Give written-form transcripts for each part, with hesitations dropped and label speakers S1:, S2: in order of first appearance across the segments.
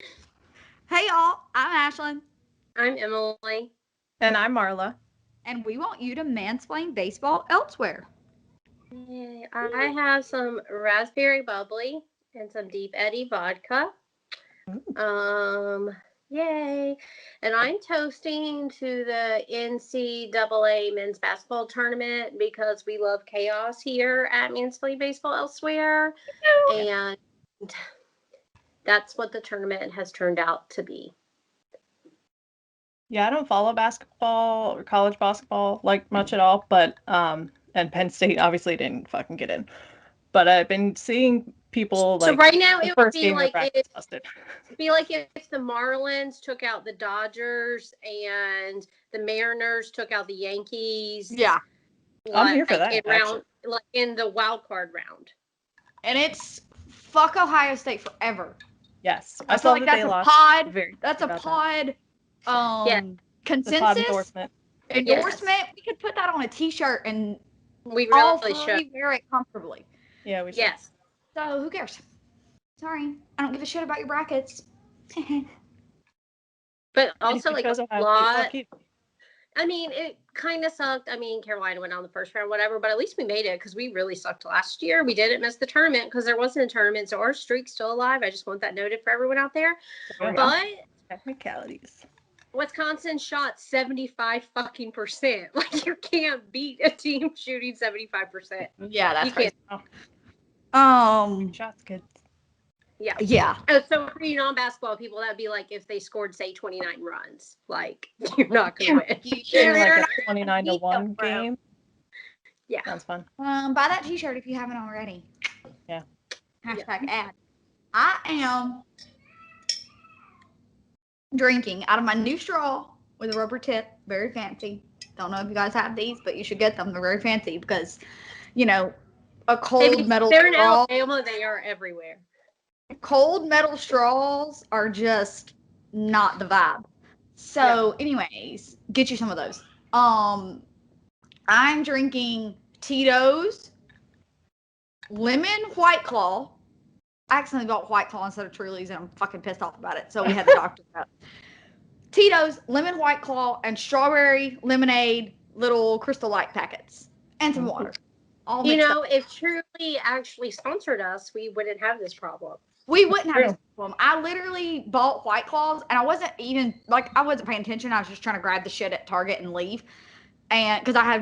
S1: Hey y'all, I'm Ashlyn,
S2: I'm Emily.
S3: And I'm Marla.
S1: and we want you to mansplain baseball elsewhere.
S2: Yay. I have some raspberry bubbly and some deep eddy vodka.
S3: Ooh.
S2: Um, Yay. And I'm toasting to the NCAA men's basketball tournament because we love chaos here at Mansplain Baseball Elsewhere. And that's what the tournament has turned out to be.
S3: Yeah, I don't follow basketball or college basketball like much at all, but and Penn State obviously didn't fucking get in. But I've been seeing people
S2: So
S3: like
S2: right now
S3: the
S2: it would
S3: first game of practice busted.
S2: be like if the Marlins took out the Dodgers and the Mariners took out the Yankees.
S1: Yeah,
S3: I'm here
S2: Like
S3: for
S2: in
S3: that,
S2: round,
S3: actually.
S2: like in the wild card round.
S1: and it's fuck Ohio State forever.
S3: Yes.
S1: I
S3: I
S1: feel
S3: saw
S1: like
S3: that they
S1: that's a
S3: lost.
S1: pod.
S3: Very
S1: That's
S3: happy
S1: a
S3: about that.
S1: pod.
S2: Yeah,
S3: The pod
S1: Consensus
S3: endorsement.
S1: endorsement.
S2: yes,
S1: We could put that on a T-shirt, and
S2: we
S1: all
S2: really should.
S1: three wear it comfortably.
S3: Yeah, we should.
S2: Yes,
S1: So who cares? Sorry, I don't give a shit about your brackets.
S2: but
S3: And if
S2: also
S3: you
S2: like a
S3: chose Ohio State,
S2: lot.
S3: fuck you.
S2: I mean, it kind of sucked. I mean, Carolina went on the first round, whatever, but at least we made it because we really sucked last year. We didn't miss the tournament because there wasn't a tournament, so our streak's still alive. I just want that noted for everyone out there.
S1: There we go.
S2: But
S3: Technicalities.
S2: Wisconsin shot 75 fucking percent. Like you can't beat a team shooting 75%.
S1: Yeah, that's
S2: You can't.
S1: crazy.
S3: Take shots, kids.
S2: Yeah.
S1: Yeah.
S2: So for you non-basketball people, that'd be like if they scored say 29 runs. Like you're not gonna win.
S3: In like
S1: You're
S3: a
S1: not
S3: 29 to 1
S1: bro.
S3: game.
S2: Yeah.
S3: Sounds fun.
S1: Buy that T-shirt if you haven't already.
S3: Yeah.
S1: Hashtag ad. I am drinking out of my new straw with a rubber tip. Very fancy. Don't know if you guys have these, but you should get them. They're very fancy because, you know, a cold
S2: If
S1: metal
S2: they're in
S1: straw.
S2: Alabama, they are everywhere.
S1: Cold metal straws are just not the vibe. So, anyways, get you some of those. I'm drinking Tito's lemon White Claw. I accidentally bought White Claw instead of Truly's, and I'm fucking pissed off about it. So we had the doctor up. Tito's lemon White Claw and strawberry lemonade little Crystal Light packets and some water. All
S2: You
S1: mixed
S2: know,
S1: up.
S2: if Truly actually sponsored us, we wouldn't have this problem.
S1: We wouldn't have
S3: True.
S1: this problem. I literally bought White Claws, and I wasn't even like I wasn't paying attention. I was just trying to grab the shit at Target and leave, and because I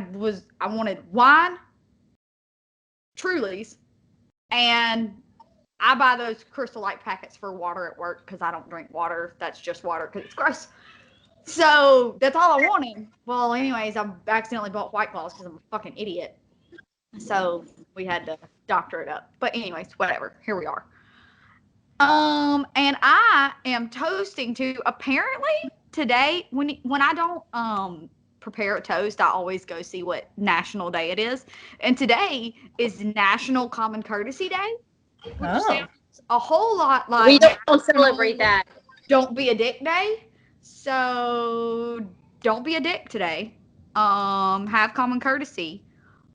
S1: wanted wine, Truly's, and I buy those Crystal Light packets for water at work because I don't drink water. That's just water because it's gross. So that's all I wanted. Well, anyways, I accidentally bought White Claws because I'm a fucking idiot. So we had to doctor it up. But anyways, whatever. Here we are. And I am toasting to apparently today when I don't prepare a toast, I always go see what national day it is. And today is National Common Courtesy Day, which sounds a whole lot like
S2: We don't celebrate that.
S1: Don't be a dick day. So don't be a dick today. Have common courtesy.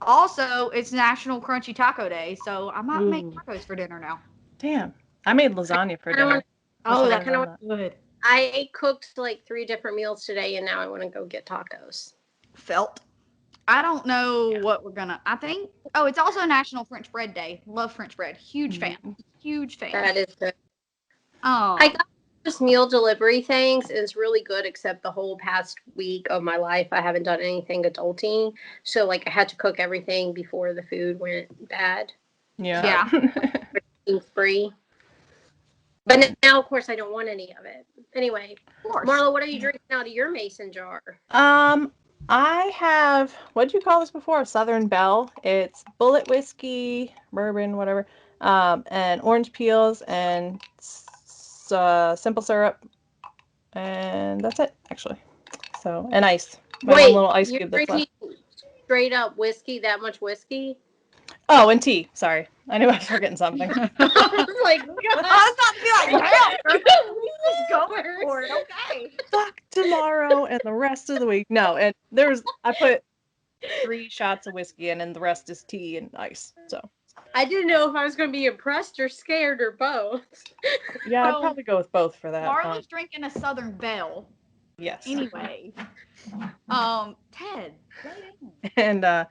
S1: Also, it's National Crunchy Taco Day, so I might make
S3: Ooh.
S1: tacos for dinner now.
S3: Damn. I made lasagna for dinner.
S1: Oh,
S3: Wish I
S1: that's
S3: would've done that.
S1: good.
S2: I cooked like 3 different meals today, and now I want to go get tacos.
S1: Felt. I don't know what we're gonna. I think. Oh, it's also National French Bread Day. Love French bread. Huge fan. Huge fan.
S2: That is good.
S1: Oh,
S2: I got this meal delivery things, and it's really good. Except the whole past week of my life, I haven't done anything adulting, so like I had to cook everything before the food went bad.
S3: Yeah.
S2: Being free. But now, of course, I don't want any of it. Anyway,
S1: of course.
S2: Marla, what are you drinking out of your mason jar?
S3: I have, what did you call this before? Southern Belle. It's bullet whiskey, bourbon, whatever, and orange peels and simple syrup, and that's it, actually. So, and ice. My one
S2: Wait,
S3: little ice
S2: you're
S3: cube that's
S2: drinking
S3: left.
S2: straight up whiskey? That much whiskey?
S3: Oh, and tea. Sorry. I knew I was forgetting something.
S2: I was like,
S1: I was about to be like, damn, just go for it. Okay.
S3: Fuck tomorrow and the rest of the week. No, and I put 3 shots of whiskey in, and the rest is tea and ice. So
S2: I didn't know if I was going to be impressed or scared or both.
S3: Yeah, I'd
S1: Well,
S3: probably go with both for that.
S1: Marla's drinking a Southern Belle.
S3: Yes.
S1: Anyway, Ted, lay down.
S3: And I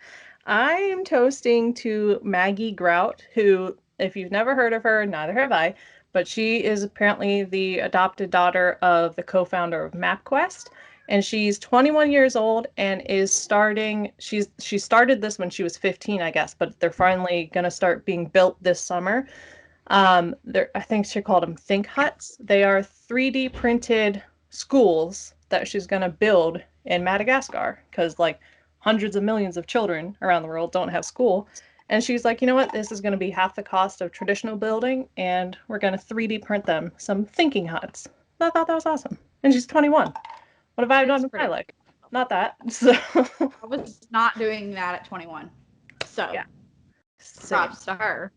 S3: am toasting to Maggie Grout, who, if you've never heard of her, neither have I, but she is apparently the adopted daughter of the co-founder of MapQuest. And she's 21 years old and is starting, she started this when she was 15, I guess, but they're finally going to start being built this summer. I think she called them Think Huts. They are 3D printed schools that she's going to build in Madagascar because like hundreds of millions of children around the world don't have school. And she's like, you know what? This is going to be half the cost of traditional building, and we're going to 3D print them some thinking huts. I thought that was awesome. And she's 21. What have I done with my life? Not that. So
S1: I was not doing that at 21. So,
S3: yeah.
S1: props to her.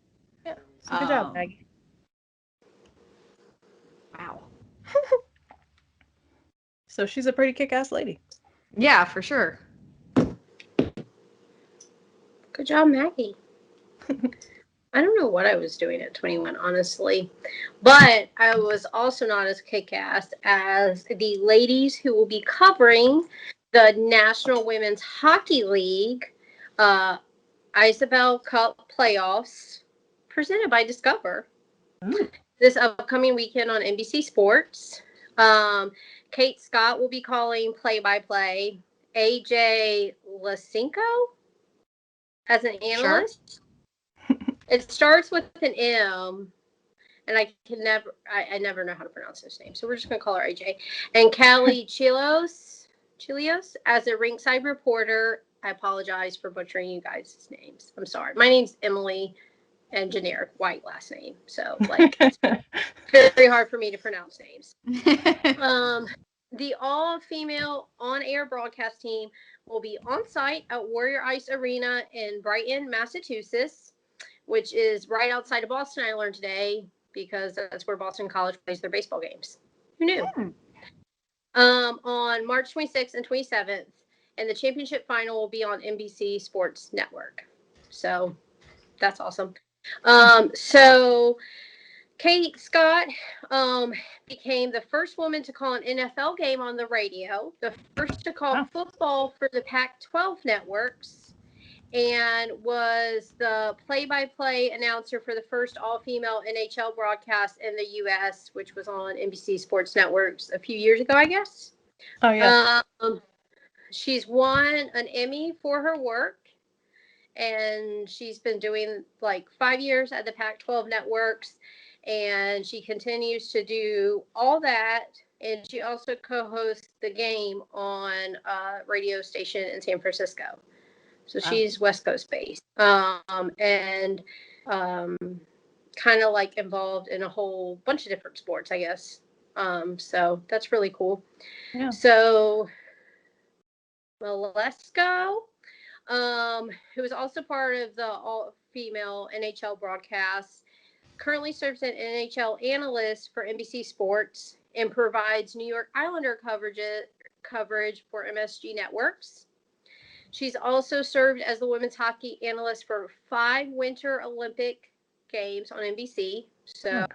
S3: Yeah. So good job, Maggie.
S1: Wow.
S3: So she's a pretty kick-ass lady.
S1: Yeah, for sure.
S2: Good job, Maggie. I don't know what I was doing at 21, honestly. But I was also not as kick-ass as the ladies who will be covering the National Women's Hockey League Isabel Cup playoffs presented by Discover. This upcoming weekend on NBC Sports. Kate Scott will be calling play-by-play. AJ Lasinko as an analyst. Sure. It starts with an M, and I never know how to pronounce his name, so we're just going to call her AJ. And Caley Chelios as a ringside reporter. I apologize for butchering you guys' names. I'm sorry. My name's Emily, and generic white last name, so like it's very hard for me to pronounce names. The all-female on-air broadcast team will be on site at Warrior Ice Arena in Brighton, Massachusetts, which is right outside of Boston. I learned today because that's where Boston College plays their baseball games. Who knew? On March 26th and 27th, and the championship final will be on NBC Sports Network. So that's awesome. So Kate Scott became the first woman to call an NFL game on the radio, the first to call football for the Pac-12 networks, and was the play-by-play announcer for the first all-female NHL broadcast in the U.S., which was on NBC Sports Networks a few years ago, I guess.
S3: Oh, yeah.
S2: She's won an Emmy for her work, and she's been doing like 5 years at the Pac-12 networks, and she continues to do all that. And she also co-hosts the game on a radio station in San Francisco. So she's West Coast based, and kind of like involved in a whole bunch of different sports, I guess. So that's really cool. Yeah. So Malesko, who is also part of the all-female NHL broadcast, currently serves as an NHL analyst for NBC Sports and provides New York Islander coverage for MSG Networks. She's also served as the women's hockey analyst for 5 Winter Olympic Games on NBC. So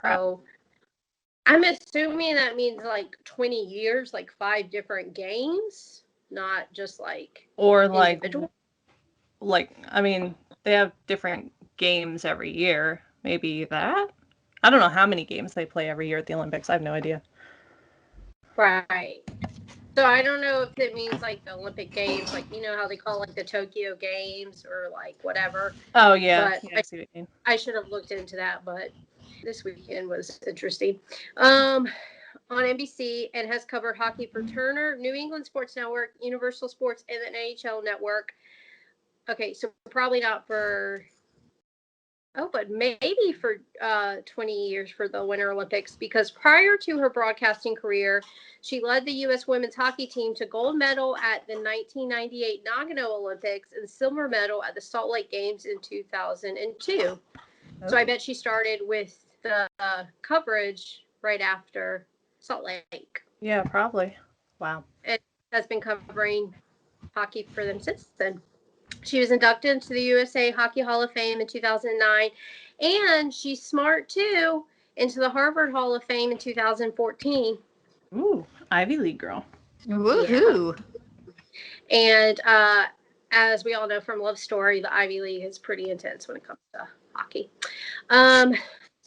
S2: I'm assuming that means like 20 years, like 5 different games, not just like individual.
S3: Like, I mean, they have different games every year. Maybe that? I don't know how many games they play every year at the Olympics. I have no idea.
S2: Right. So I don't know if it means like the Olympic Games, like, you know how they call like the Tokyo Games or like whatever.
S3: Oh, yeah.
S2: But
S3: yeah, I see what you mean.
S2: I should have looked into that, but this weekend was interesting. On NBC, and has covered hockey for Turner, New England Sports Network, Universal Sports, and the NHL Network. Okay, so probably not for, but maybe for 20 years for the Winter Olympics, because prior to her broadcasting career, she led the U.S. women's hockey team to gold medal at the 1998 Nagano Olympics and silver medal at the Salt Lake Games in 2002. So I bet she started with the coverage right after Salt Lake.
S3: Yeah, probably. Wow.
S2: And has been covering hockey for them since then. She was inducted into the USA Hockey Hall of Fame in 2009, and she's smart too, into the Harvard Hall of Fame in 2014.
S3: Ooh, Ivy League girl.
S1: Woohoo!
S2: And as we all know from Love Story, the Ivy League is pretty intense when it comes to hockey.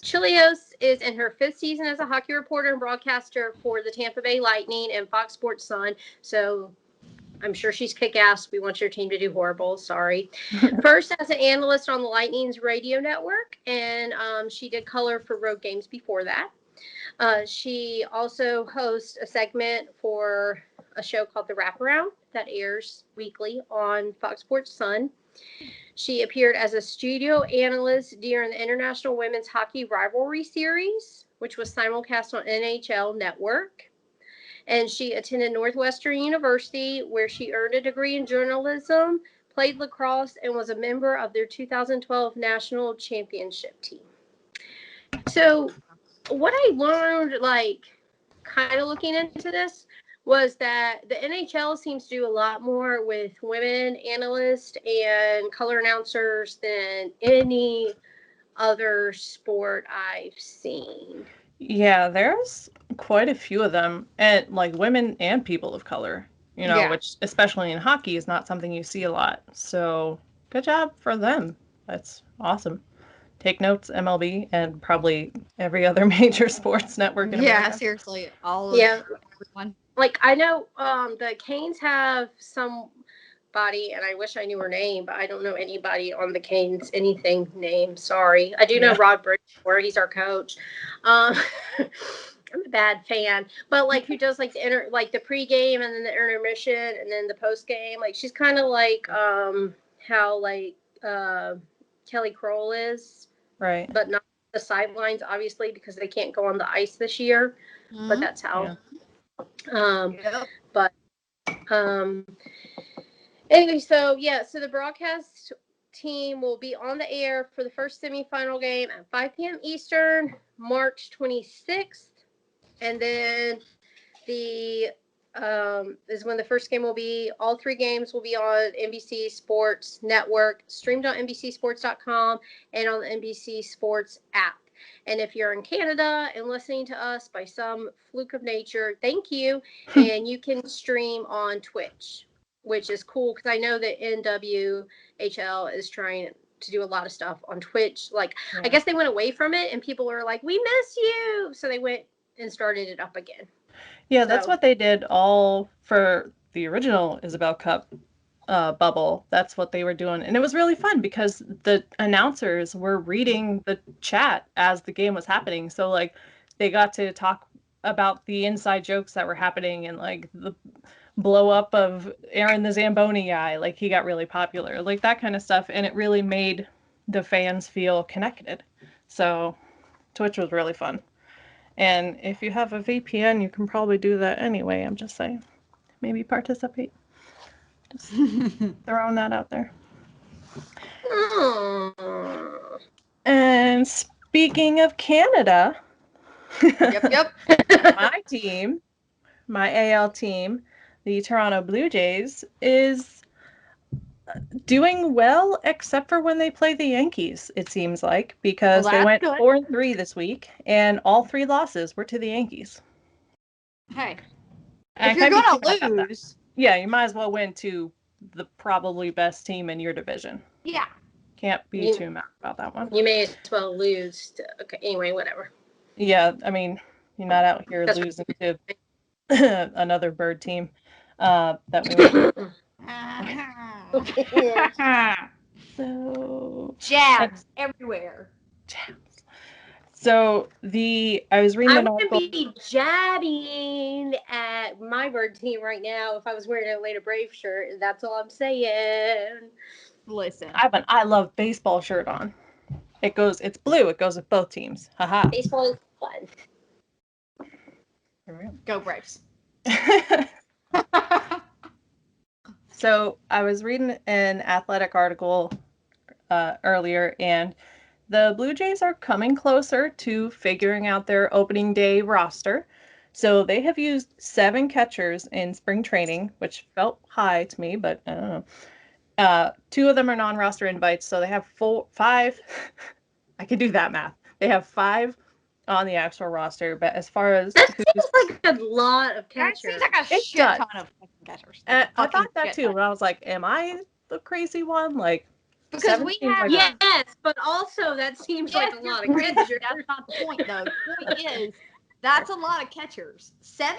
S2: Chelios is in her 5th season as a hockey reporter and broadcaster for the Tampa Bay Lightning and Fox Sports Sun. So I'm sure she's kick-ass. We want your team to do horrible. Sorry. First as an analyst on the Lightning's radio network, and she did color for road games before that. She also hosts a segment for a show called The Wraparound that airs weekly on Fox Sports Sun. She appeared as a studio analyst during the International Women's Hockey Rivalry Series, which was simulcast on NHL Network. And she attended Northwestern University, where she earned a degree in journalism, played lacrosse, and was a member of their 2012 National Championship team. So what I learned, kind of looking into this, was that the NHL seems to do a lot more with women analysts and color announcers than any other sport I've seen.
S3: Yeah, there's quite a few of them, and women and people of color, which especially in hockey is not something you see a lot. So good job for them. That's awesome. Take notes, MLB, and probably every other major sports network in America.
S1: Seriously, all of everyone.
S2: I know the Canes have somebody, and I wish I knew her name, but I don't know anybody on the Canes anything name. Sorry. I do know Rod Bridgewater. He's our coach. I'm a bad fan, but who does the the pregame and then the intermission and then the postgame. She's kind of how Kelly Kroll is,
S3: right?
S2: But not the sidelines, obviously, because they can't go on the ice this year. Mm-hmm. But that's how.
S3: Yeah.
S2: Anyway, so the broadcast team will be on the air for the first semifinal game at 5 p.m. Eastern, March 26th, and then is when the first game will be. All 3 games will be on NBC Sports Network, streamed on NBCSports.com, and on the NBC Sports app. And if you're in Canada and listening to us by some fluke of nature, thank you. And you can stream on Twitch, which is cool because I know that NWHL is trying to do a lot of stuff on Twitch. I guess they went away from it and people were like, we miss you. So they went and started it up again.
S3: Yeah, that's what they did all for the original Isabel Cup bubble. That's what they were doing. And it was really fun because the announcers were reading the chat as the game was happening. So they got to talk about the inside jokes that were happening and the blow up of Aaron the Zamboni guy. He got really popular, that kind of stuff. And it really made the fans feel connected. So Twitch was really fun. And if you have a VPN, you can probably do that anyway. I'm just saying. Maybe participate. Just throwing that out there. And speaking of Canada,
S1: Yep.
S3: my team, my AL team, the Toronto Blue Jays, is doing well, except for when they play the Yankees, it seems like, because they went 4-3 this week, and all 3 losses were to the Yankees.
S1: Hey, if you're going to lose...
S3: Yeah, you might as well win to the probably best team in your division.
S1: Yeah.
S3: Can't be too mad about that one.
S2: You may as well lose. Okay, anyway, whatever.
S3: Yeah, I mean, you're not out here losing to another bird team that we So
S1: jabs everywhere.
S3: Jabs. So I was reading an article.
S2: I would be jabbing at my bird team right now if I was wearing an Atlanta Brave shirt. That's all I'm saying.
S1: Listen,
S3: I have an I Love Baseball shirt on. It's blue. It goes with both teams. Haha.
S2: Baseball is fun.
S1: Go Braves.
S3: So I was reading an athletic article earlier, and the Blue Jays are coming closer to figuring out their opening day roster. So they have used 7 catchers in spring training, which felt high to me, but I don't know. 2 of them are non-roster invites, so they have 5. I can do that math. They have 5 on the actual roster, but as far as
S2: that seems like a lot of
S1: That
S2: catchers.
S1: seems like a
S3: It
S1: shit
S3: does.
S1: ton of fucking catchers.
S3: I
S1: Fucking
S3: thought that
S1: shit
S3: too,
S1: ton.
S3: but I was like, am I the crazy one? Like,
S1: Because
S3: 7
S1: we
S3: seems
S1: have
S3: like
S2: Yes, but also that seems
S1: yes,
S2: like a
S1: you're
S2: lot of
S1: crazy.
S2: catchers.
S1: That's not the point, though. The point is, that's a lot of catchers. 7?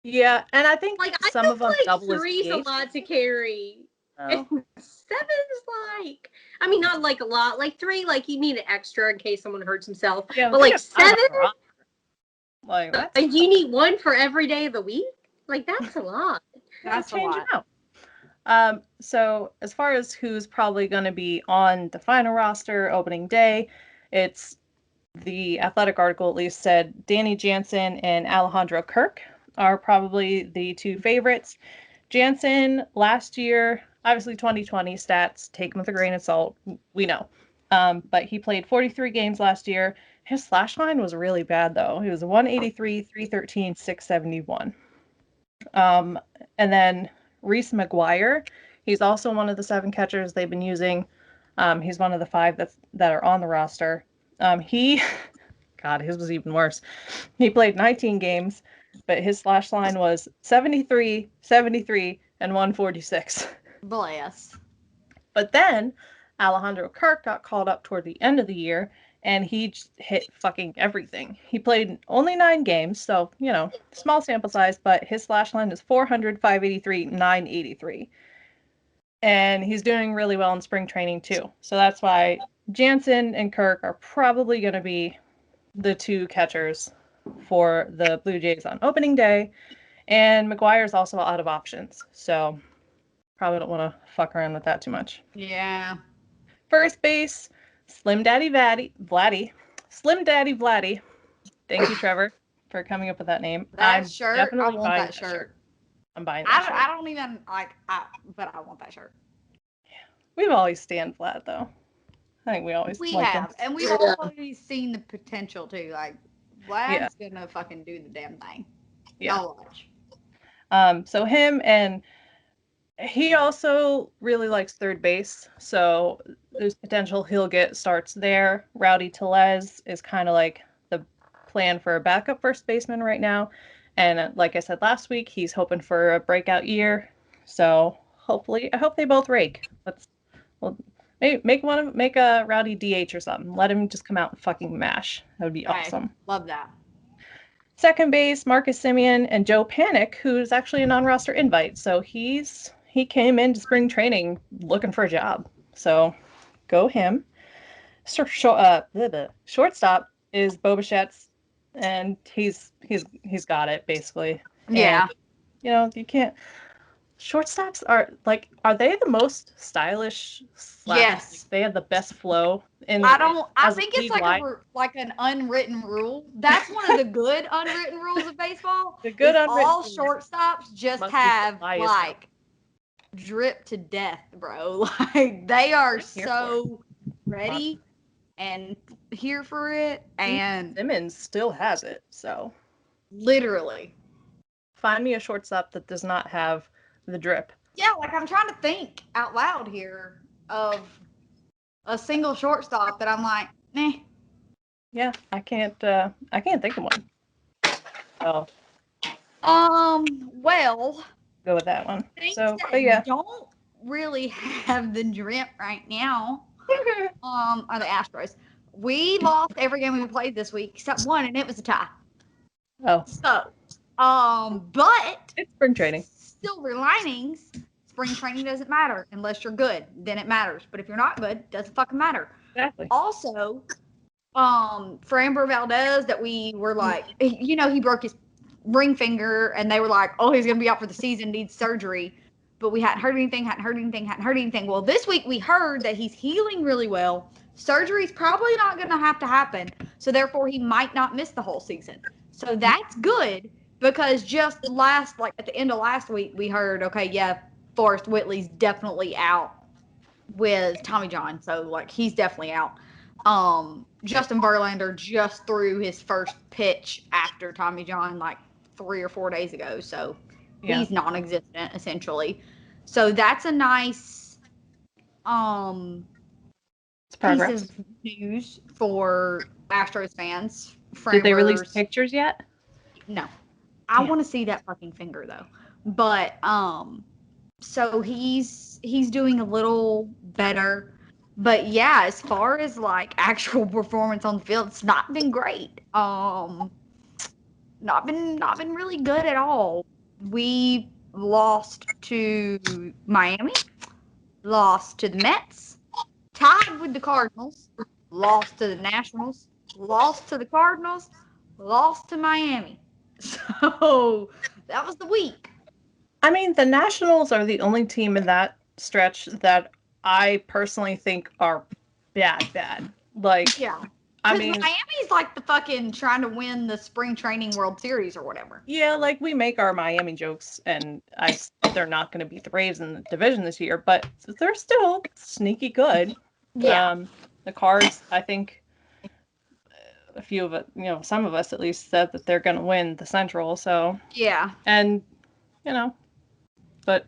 S3: yeah, and I think
S2: Like, I
S3: some
S2: feel
S3: of them
S2: like
S3: double as
S2: 3's a
S3: DH.
S2: lot to carry.
S3: Oh.
S2: And 7's like, I mean, not like a lot. Like 3, like you need an extra in case someone hurts himself.
S3: Yeah,
S2: but like
S3: they have 5 on
S2: 7,
S3: the roster. Like, that's
S2: you need 1 for every day of the week. Like that's a lot.
S1: That's a
S3: change
S1: lot.
S3: it out. So as far as who's probably going to be on the final roster opening day, it's the Athletic article at least said Danny Jansen and Alejandro Kirk are probably the 2 favorites. Jansen last year, obviously 2020 stats, take them with a grain of salt, we know. But he played 43 games last year. His slash line was really bad though. He was 183, 313, 671. And then Reese McGuire, he's also one of the 7 catchers they've been using. He's one of the 5 that are on the roster. God, his was even worse. He played 19 games, but his slash line was 73, 73, and 146.
S1: Bless.
S3: But then Alejandro Kirk got called up toward the end of the year, and he just hit fucking everything. He played only 9 games, so, small sample size, but his slash line is 400, 583, 983. And he's doing really well in spring training, too. So that's why Jansen and Kirk are probably going to be the 2 catchers for the Blue Jays on opening day. And McGuire's also out of options, so probably don't want to fuck around with that too much.
S1: Yeah.
S3: First base, Slim Daddy Vladdy. Slim Daddy Vladdy. Thank you, Trevor, for coming up with that name.
S1: That shirt, I want that shirt.
S3: I'm buying that shirt.
S1: I don't even but I want that shirt.
S3: We've always stand Vlad though. I think we always
S1: We
S3: like
S1: have,
S3: him.
S1: and we've always seen the potential too. Like, Vlad's gonna fucking do the damn thing.
S3: Yeah.
S1: Y'all watch.
S3: So him, and he also really likes third base, so there's potential he'll get starts there. Rowdy Tellez is kind of like the plan for a backup first baseman right now, and like I said last week, he's hoping for a breakout year. So hopefully, I hope they both rake. Maybe make a Rowdy DH or something. Let him just come out and fucking mash. That would be awesome.
S1: Love that.
S3: Second base, Marcus Simeon and Joe Panic, who's actually a non-roster invite. So he came into spring training looking for a job. So go him. Shortstop is Bobichet's, and he's got it basically.
S1: Yeah.
S3: And, you can't. Shortstops are they the most stylish?
S1: Yes.
S3: They have the best flow.
S1: I think it's like an unwritten rule. That's one of the good unwritten rules of baseball.
S3: The good unwritten
S1: all
S3: rules
S1: shortstops just have like drip to death, bro. Like they are so ready and here for it. And
S3: Simmons still has it, so
S1: literally.
S3: Find me a shortstop that does not have the drip.
S1: Yeah, like I'm trying to think out loud here of a single shortstop that I'm like, meh.
S3: Yeah, I can't think of one. So
S1: well,
S3: go with that one. So
S1: that
S3: but yeah.
S1: don't really have the drip right now. Are the Astros. We lost every game we played this week except one, and it was a tie.
S3: Oh.
S1: So, but
S3: it's spring training.
S1: Silver linings. Spring training doesn't matter unless you're good. Then it matters. But if you're not good, it doesn't fucking matter.
S3: Exactly.
S1: Also, Framber Valdez, that we were like, he broke his ring finger, and they were like, oh, he's gonna be out for the season, needs surgery. But we hadn't heard anything. Well, this week we heard that he's healing really well. Surgery's probably not going to have to happen. So therefore he might not miss the whole season. So that's good because just at the end of last week, we heard, okay, yeah, Forrest Whitley's definitely out with Tommy John. So he's definitely out. Justin Verlander just threw his first pitch after Tommy John 3 or 4 days ago. So he's non-existent essentially. So that's a nice
S3: It's
S1: piece
S3: progress.
S1: of news for Astros fans.
S3: Did they release
S1: Framers.
S3: pictures yet?
S1: No. I
S3: Damn.
S1: want to see that fucking finger though. But so he's doing a little better. But yeah, as far as like actual performance on the field, it's not been great. Not been really good at all. We lost to Miami, lost to the Mets, tied with the Cardinals, lost to the Nationals, lost to the Cardinals, lost to Miami. So that was the week.
S3: I mean, the Nationals are the only team in that stretch that I personally think are bad. Like,
S1: Yeah.
S3: I
S1: Because
S3: mean,
S1: Miami's like the fucking trying to win the spring training World Series or whatever.
S3: yeah, like we make our Miami jokes, and they're not going to beat the Braves in the division this year, but they're still sneaky good.
S1: Yeah.
S3: The Cards, I think, a few of it, some of us at least said that they're going to win the Central. So,
S1: Yeah.
S3: and but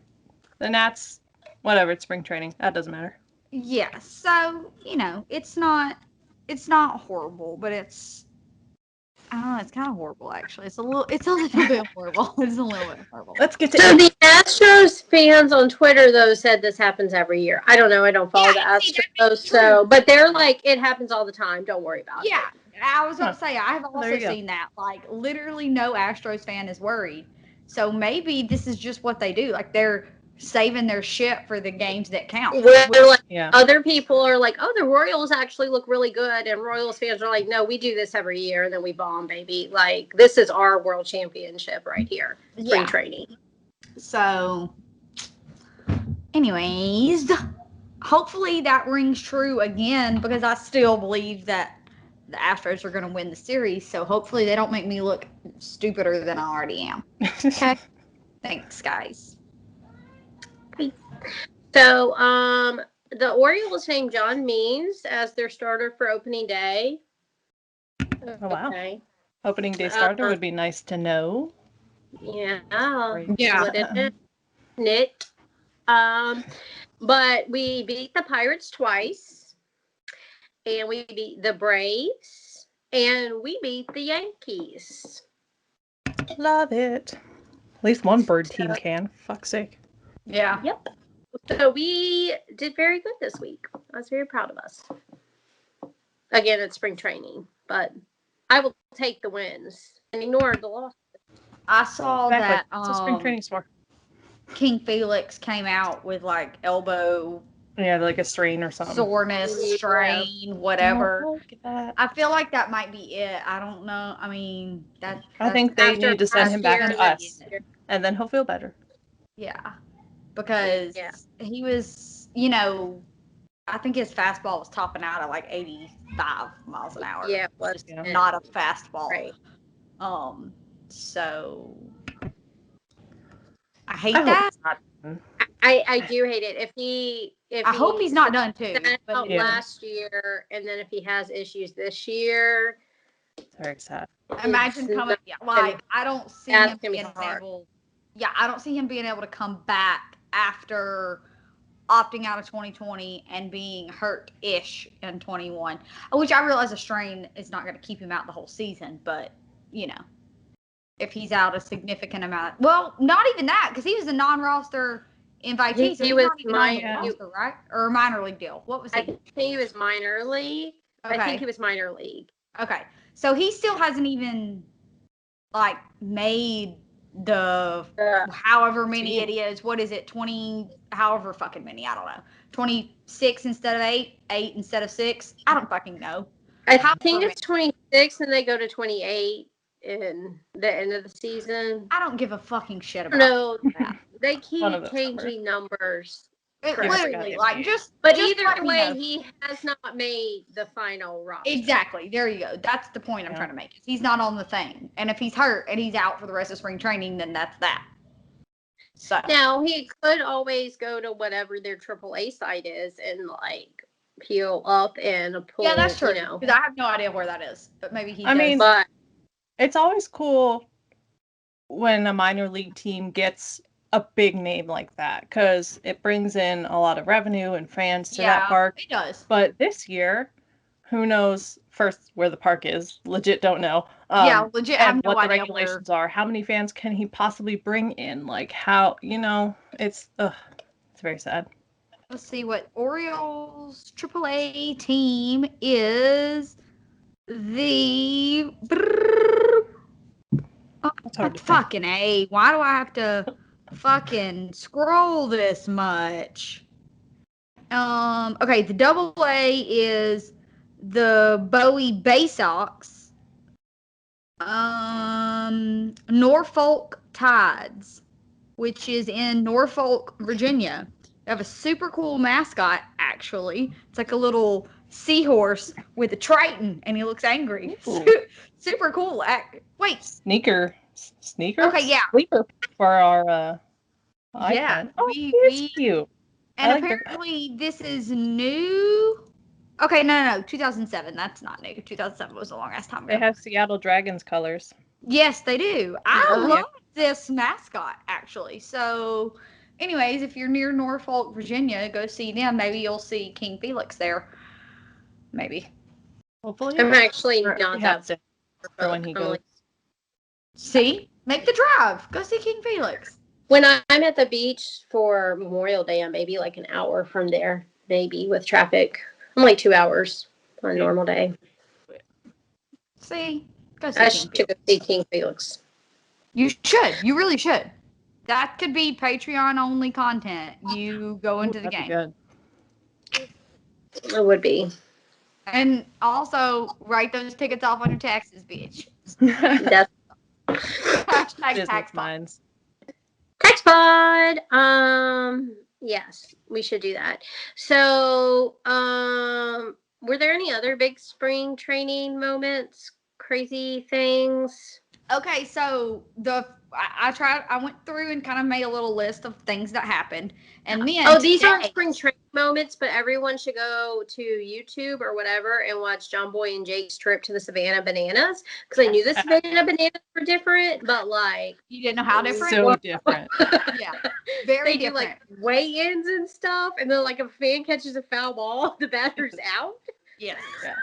S3: the Nats, whatever, it's spring training. That doesn't matter.
S1: Yeah. So, it's not horrible, but it's I don't know, it's kind of horrible actually. It's a little bit horrible. It's a little bit horrible.
S3: Let's get to
S2: So
S3: it.
S2: the Astros fans on Twitter though said this happens every year. I don't know. I don't follow the Astros, so but they're like it happens all the time. Don't worry about it.
S1: Yeah. I was going to say I have
S3: There
S1: also
S3: you go.
S1: seen that. Like literally no Astros fan is worried. So maybe this is just what they do. Like they're saving their shit for the games that count.
S2: Where like
S3: Yeah.
S2: other people are like, oh, the Royals actually look really good, and Royals fans are like, no, we do this every year, and then we bomb, baby. Like this is our world championship right here, spring training.
S1: So, anyways, hopefully that rings true again because I still believe that the Astros are going to win the series. So hopefully they don't make me look stupider than I already am. Okay. Thanks, guys.
S2: So, the Orioles named John Means as their starter for opening day.
S3: Oh, wow.
S2: Okay.
S3: Opening day starter would be nice to know.
S2: Yeah.
S1: Yeah.
S2: Wouldn't it? Knit. But we beat the Pirates twice, and we beat the Braves, and we beat the Yankees.
S3: Love it. At least one bird team can. Fuck's sake.
S1: Yeah.
S2: Yep. So we did very good this week. I was very proud of us. Again, it's spring training, but I will take the wins and ignore the losses.
S1: I saw
S3: Exactly.
S1: that
S3: It's a spring training sport.
S1: King Felix came out with like elbow
S3: like a strain or something.
S1: soreness, strain, whatever.
S3: Oh, look at that.
S1: I feel like that might be it. I don't know. I mean,
S3: I think they need to send him back to us,
S2: year.
S3: and then he'll feel better.
S1: Yeah, because he was, I think his fastball was topping out at like 85 miles an hour.
S2: Yeah, it was
S1: just not a fastball.
S2: Right.
S1: So I hate that.
S2: I do hate it. If
S1: I hope he's not done too.
S2: But last year, and then if he has issues this year,
S3: it's very sad.
S1: Imagine coming. I don't see him being able. Yeah, I don't see him being able to come back after opting out of 2020 and being hurt-ish in 21. Which I realize a strain is not going to keep him out the whole season, but if he's out a significant amount, well, not even that because he was a non-roster invitee. So
S2: he was
S1: roster, right? Or a minor league deal. What was he?
S2: I think he was minor league.
S1: Okay.
S2: I think he was minor league.
S1: Okay, so he still hasn't even made the however many it is. What is it? 20, however fucking many. I don't know. 26 instead of 8, 8 instead of 6. I don't fucking know.
S2: I think it's 26 and they go to 28 in the end of the season.
S1: I don't give a fucking shit about
S2: that. They keep changing numbers.
S1: Literally,
S2: But either way, he has not made the final roster.
S1: Exactly. There you go. That's the point I'm trying to make. He's not on the thing. And if he's hurt and he's out for the rest of spring training, then that's that. So
S2: now he could always go to whatever their AAA site is and peel up and pull.
S1: Yeah, that's true. Because I have no idea where that is. But maybe he does.
S3: I mean, but it's always cool when a minor league team gets a big name like that because it brings in a lot of revenue and fans to that park.
S1: It does.
S3: But this year, who knows first where the park is? Legit don't know.
S1: Legit. I have
S3: And
S1: no
S3: what the
S1: idea
S3: regulations are. How many fans can he possibly bring in? Like how, it's very sad.
S1: Let's see what Orioles AAA team is. The fucking A. Why do I have to fucking scroll this much? Okay, the AA is the Bowie Bay Sox. Norfolk Tides, which is in Norfolk, Virginia. They have a super cool mascot, actually. It's like a little seahorse with a triton, and he looks angry. Super cool. Wait.
S3: Sneaker?
S1: Okay, yeah.
S3: Sleeper for our iPhone.
S1: Yeah.
S3: It's cute.
S1: And apparently this is new. Okay, no, 2007. That's not new. 2007 was a long ass time ago.
S3: They have Seattle Dragons colors.
S1: Yes, they do. I love this mascot, actually. So, anyways, if you're near Norfolk, Virginia, go see them. Maybe you'll see King Felix there. Maybe.
S3: Hopefully.
S2: I'm actually not that
S3: for when he goes.
S1: See? Make the drive. Go see King Felix.
S2: When I'm at the beach for Memorial Day, I'm maybe like an hour from there, maybe with traffic. I'm like 2 hours on a normal day.
S1: See? Go see
S2: I
S1: King
S2: should go see King Felix.
S1: You should. You really should. That could be Patreon only content. You go into the game.
S3: Good.
S2: It would be.
S1: And also write those tickets off on your taxes, bitch.
S2: That's
S1: Hashtag tax
S3: minds.
S2: Tax pod. Yes, we should do that. So, were there any other big spring training moments? Crazy things?
S1: Okay, so I went through and kind of made a little list of things that happened, and then
S2: these aren't spring training moments, but everyone should go to YouTube or whatever and watch John Boy and Jake's trip to the Savannah Bananas, because I knew the Savannah Bananas were different, but like
S1: you didn't know how different.
S3: So different.
S1: Yeah, very
S2: they
S1: different.
S2: do like weigh-ins and stuff, and then like if a fan catches a foul ball, the batter's out.
S1: Yes,
S3: yeah,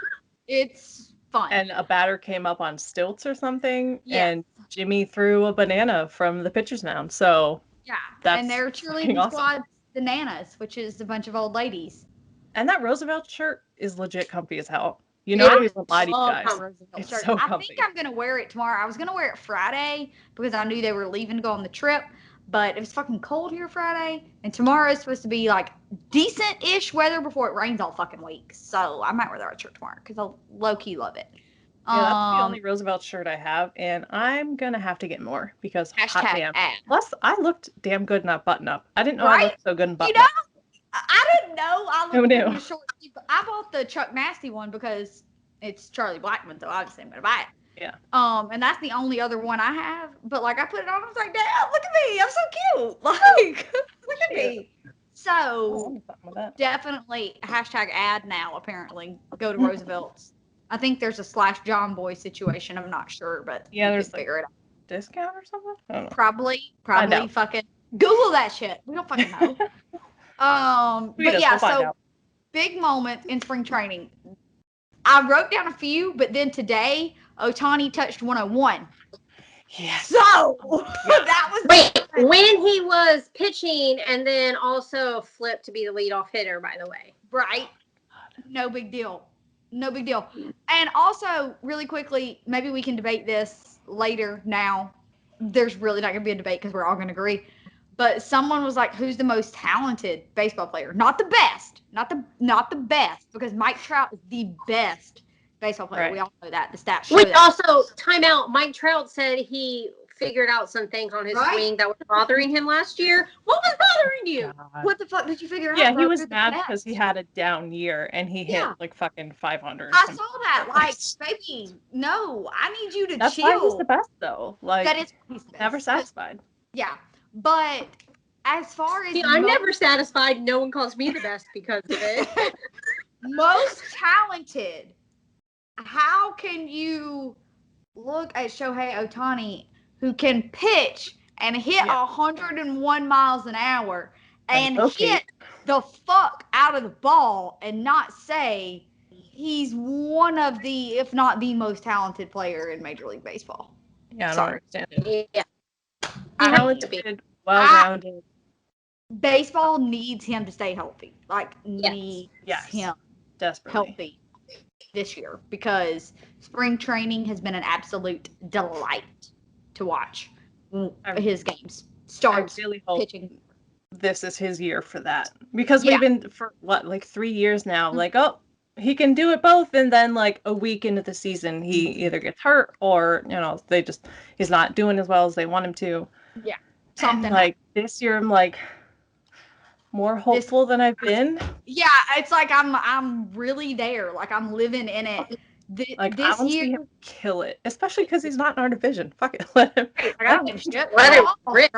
S1: it's fun.
S3: And a batter came up on stilts or something, and Jimmy threw a banana from the pitcher's mound. So
S1: and their cheerleading squad, the Nanas, which is a bunch of old ladies.
S3: And that Roosevelt shirt is legit comfy as hell. You know, we won't lie to you guys.
S1: It's so comfy. I think I'm gonna wear it tomorrow. I was gonna wear it Friday because I knew they were leaving to go on the trip, but it was fucking cold here Friday, and tomorrow is supposed to be like decent-ish weather before it rains all fucking week. So I might wear that shirt tomorrow because I low-key love it.
S3: Yeah, that's the only Roosevelt shirt I have, and I'm gonna have to get more because hot damn. Plus, I looked damn good in that button-up. I didn't know I looked so good in button-up.
S1: You know, I didn't know I looked good in a short sleeve. I bought the Chuck Nasty one because it's Charlie Blackmon, so obviously I'm gonna buy it.
S3: Yeah.
S1: And that's the only other one I have. But like I put it on, I was like, damn, look at me, I'm so cute. Like, look at me. So definitely #ad now. Apparently, go to Roosevelt's. I think there's a /John Boy situation. I'm not sure, but
S3: there's
S1: figure it out.
S3: Discount or something. I don't know.
S1: Probably fucking Google that shit. We don't fucking know. But yeah, so big moment in spring training. I wrote down a few, but then today Ohtani touched 101.
S3: Yes.
S1: So that was
S2: when he was pitching and then also flipped to be the leadoff hitter, by the way.
S1: Right. No big deal. No big deal. And also, really quickly, maybe we can debate this later now. There's really not going to be a debate because we're all going to agree. But someone was like, who's the most talented baseball player? Not the best. Not the best. Because Mike Trout is the best baseball player. Right. We all know that. The stats show that.
S2: Also, timeout, Mike Trout said he figured out some things on his swing that were bothering him last year. What was bothering you?
S1: God. What the fuck did you figure out?
S3: Yeah, he was mad because he had a down year and he hit like fucking 500.
S1: I saw that. Like, baby, no, I need you to
S3: That's
S1: chill.
S3: That's why he's the best, though. Like,
S1: that is he's the best.
S3: Never satisfied.
S1: Yeah, but as far as
S2: I'm never satisfied. No one calls me the best because of it.
S1: Most talented. How can you look at Shohei Ohtani, who can pitch and hit 101 miles an hour and hit the fuck out of the ball and not say he's one of the, if not the most talented player in Major League Baseball.
S3: Yeah, I don't understand it.
S2: Yeah.
S3: Talented, well-rounded.
S1: Baseball needs him to stay healthy. Like, needs him
S3: desperately
S1: healthy this year, because spring training has been an absolute delight to watch his games. Starts
S3: really hope
S1: pitching.
S3: This is his year for that, because we've been for like 3 years now, like, oh, he can do it both, and then like a week into the season he either gets hurt or he's not doing as well as they want him to.
S1: Yeah, something
S3: and, like this year I'm like more hopeful than I've been.
S1: Yeah, it's like I'm really there, like I'm living in it.
S3: Like,
S1: this
S3: I want to
S1: year,
S3: see him kill it, especially because he's not in our division. Fuck it, let him.
S1: I don't give a shit.
S2: Let him rip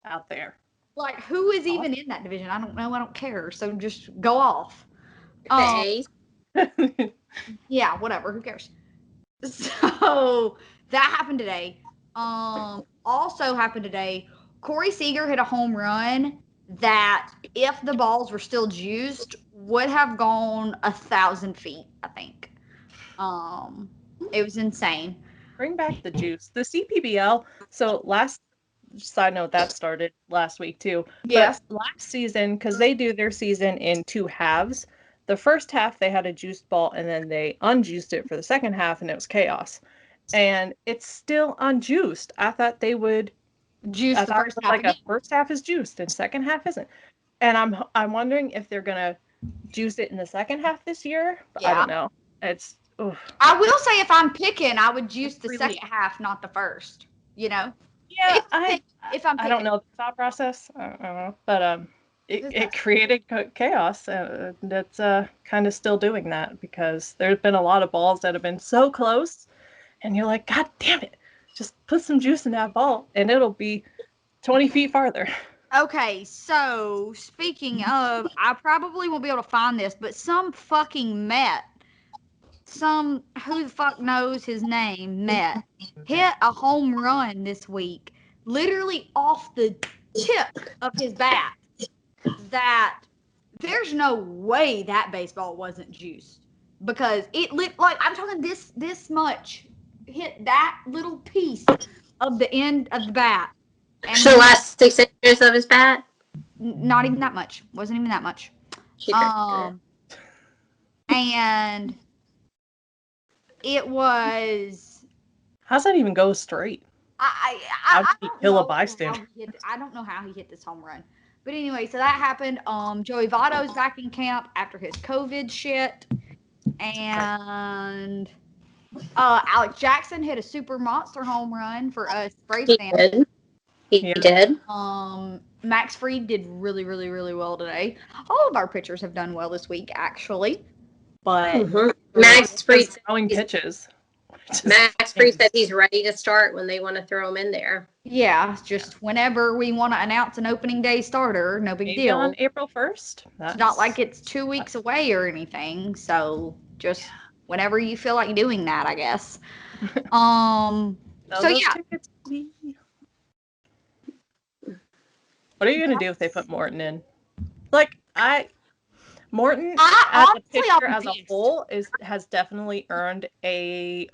S3: out there.
S1: Like, who is even in that division? I don't know. I don't care. So just go off. Yeah, whatever. Who cares? So that happened today. Also happened today. Corey Seager hit a home run that, if the balls were still juiced, would have gone 1,000 feet, I think. It was insane.
S3: Bring back the juice. The CPBL. So side note, that started last week too.
S1: Yeah.
S3: But last season, because they do their season in 2 halves, the first half they had a juiced ball, and then they unjuiced it for the second half, and it was chaos. And it's still unjuiced. I thought they would
S1: juice the first half.
S3: Like, a first half is juiced and second half isn't. And I'm wondering if they're gonna juice it in the second half this year. But I don't know. It's. Oof.
S1: I will say, if I'm picking, I would juice the second half, not the first. You know.
S3: Yeah,
S1: if I'm picking.
S3: I don't know the thought process. I don't know, but it created chaos. That's kind of still doing that, because there's been a lot of balls that have been so close, and you're like, God damn it, just put some juice in that ball, and it'll be 20 feet farther.
S1: Okay, so speaking of, I probably won't be able to find this, but some fucking Met, who the fuck knows his name, Met, hit a home run this week, literally off the tip of his bat. That there's no way that baseball wasn't juiced, because it lit, like, I'm talking this much, hit that little piece of the end of the bat. And
S2: the last 6 inches of his bat?
S1: Not even that much. Wasn't even that much. And it was.
S3: How's that even go straight?
S1: How
S3: did he kill a bystander?
S1: I don't know how he hit this home run. But anyway, so that happened. Joey Votto's back in camp after his COVID shit. And Alex Jackson hit a super monster home run for us Braves fans.
S2: He did.
S1: Max Fried did really, really, really well today. All of our pitchers have done well this week, actually. But
S2: Max Fried
S3: throwing pitches.
S2: Max Fried said he's ready to start when they want to throw him in there.
S1: Yeah, just whenever we want to announce an opening day starter, no big deal.
S3: On April 1st.
S1: It's not like it's 2 weeks away or anything. So just whenever you feel like doing that, I guess. So yeah.
S3: What are you gonna do if they put Morton in? Like, Morton as a pitcher as a whole has definitely earned an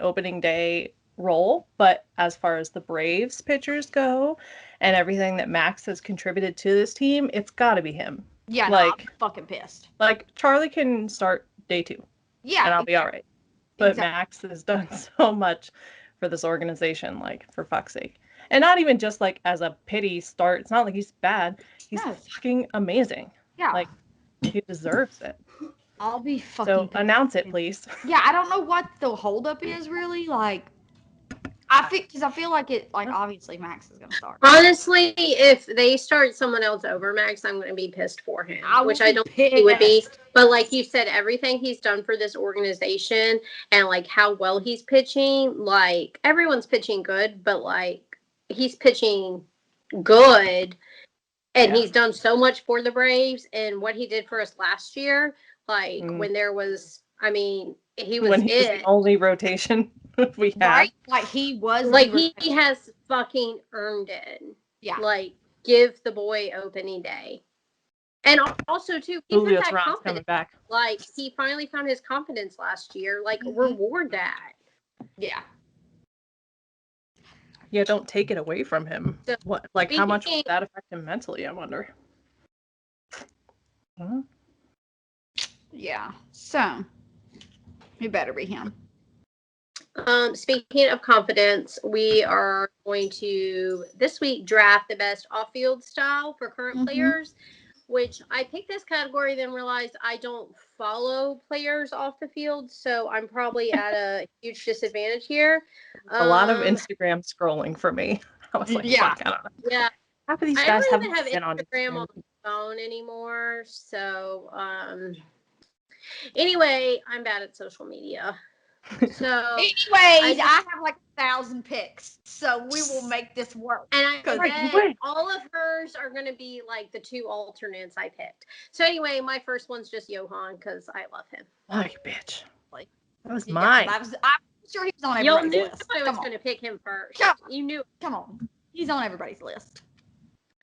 S3: opening day role, but as far as the Braves pitchers go and everything that Max has contributed to this team, it's got to be him.
S1: Yeah, like, I'm fucking pissed.
S3: Like, Charlie can start day 2.
S1: Yeah,
S3: and I'll be all right. But Max has done so much for this organization, like, for fuck's sake. And not even just, like, as a pity start. It's not like he's bad. He's fucking amazing.
S1: Yeah.
S3: Like, he deserves it.
S1: I'll be fucking
S3: So, announce it, please.
S1: Yeah, I don't know what the holdup is, really. Like, I feel like it, like, obviously Max is going to start.
S2: Honestly, if they start someone else over Max, I'm going to be pissed for him, which I don't think he would be. But like you said, everything he's done for this organization and like how well he's pitching, like, everyone's pitching good, but like, he's pitching good, and he's done so much for the Braves, and what he did for us last year, like when there was, I mean, he was
S3: the only rotation. we had.
S1: Right? Like he was
S2: Like
S1: the
S2: he has fucking earned it.
S1: Yeah.
S2: Like give the boy opening day. And also too, he's
S3: Julio
S2: got that
S3: Teheran's
S2: confidence.
S3: coming back.
S2: Like he finally found his confidence last year. Like
S1: Mhm.
S2: reward that.
S1: Yeah.
S3: Yeah, don't take it away from him.
S2: So,
S3: What? Like, how much
S2: speaking-
S3: would that affect him mentally? I wonder. Huh?
S1: Yeah. So it better be him.
S2: Speaking of confidence, we are going to this week draft the best off-field style for current
S1: Mhm.
S2: players. Which I picked this category, then realized I don't follow players off the field, so I'm probably at a huge disadvantage here.
S3: A lot of Instagram scrolling for me. I was like,
S1: Yeah.
S3: fuck, I don't know.
S2: Yeah,
S3: Half of these
S2: I
S3: guys
S2: don't even
S3: haven't
S2: have
S3: been on
S2: Instagram
S3: Instagram.
S2: on my phone anymore. So, anyway, I'm bad at social media. So,
S1: Anyways, I have like 1,000 picks, so we will make this work.
S2: and I
S1: 'Cause-
S2: bet all of hers are going to be like the two alternates I picked. So anyway, my first one's just Johan because I love him.
S3: Oh, you bitch.
S1: Like,
S3: That was
S1: Yeah,
S3: mine.
S1: I'm sure he was on
S2: Y'all
S1: everybody's
S2: knew
S1: list.
S2: I was
S1: Come
S2: going
S1: on.
S2: to pick him first.
S1: Yeah.
S2: You knew.
S1: Come on. He's on everybody's list.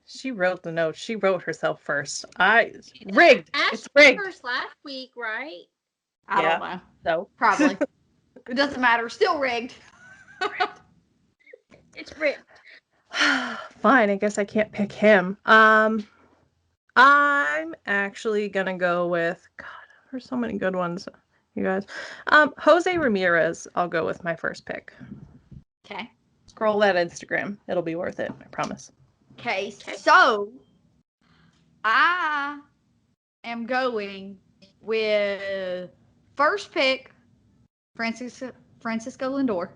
S3: She wrote the note. She wrote herself first. Rigged.
S2: Ash
S3: It's rigged.
S2: first last week, right?
S1: I
S3: Yeah.
S1: don't know.
S3: So
S1: Probably. It doesn't matter. Still rigged.
S2: It's rigged.
S3: fine. I guess I can't pick him. I'm actually gonna go with God. There's so many good ones, you guys. Jose Ramirez. I'll go with my first pick.
S1: Okay.
S3: Scroll that Instagram. It'll be worth it. I promise.
S1: Okay. So I am going with first pick Francisco Lindor.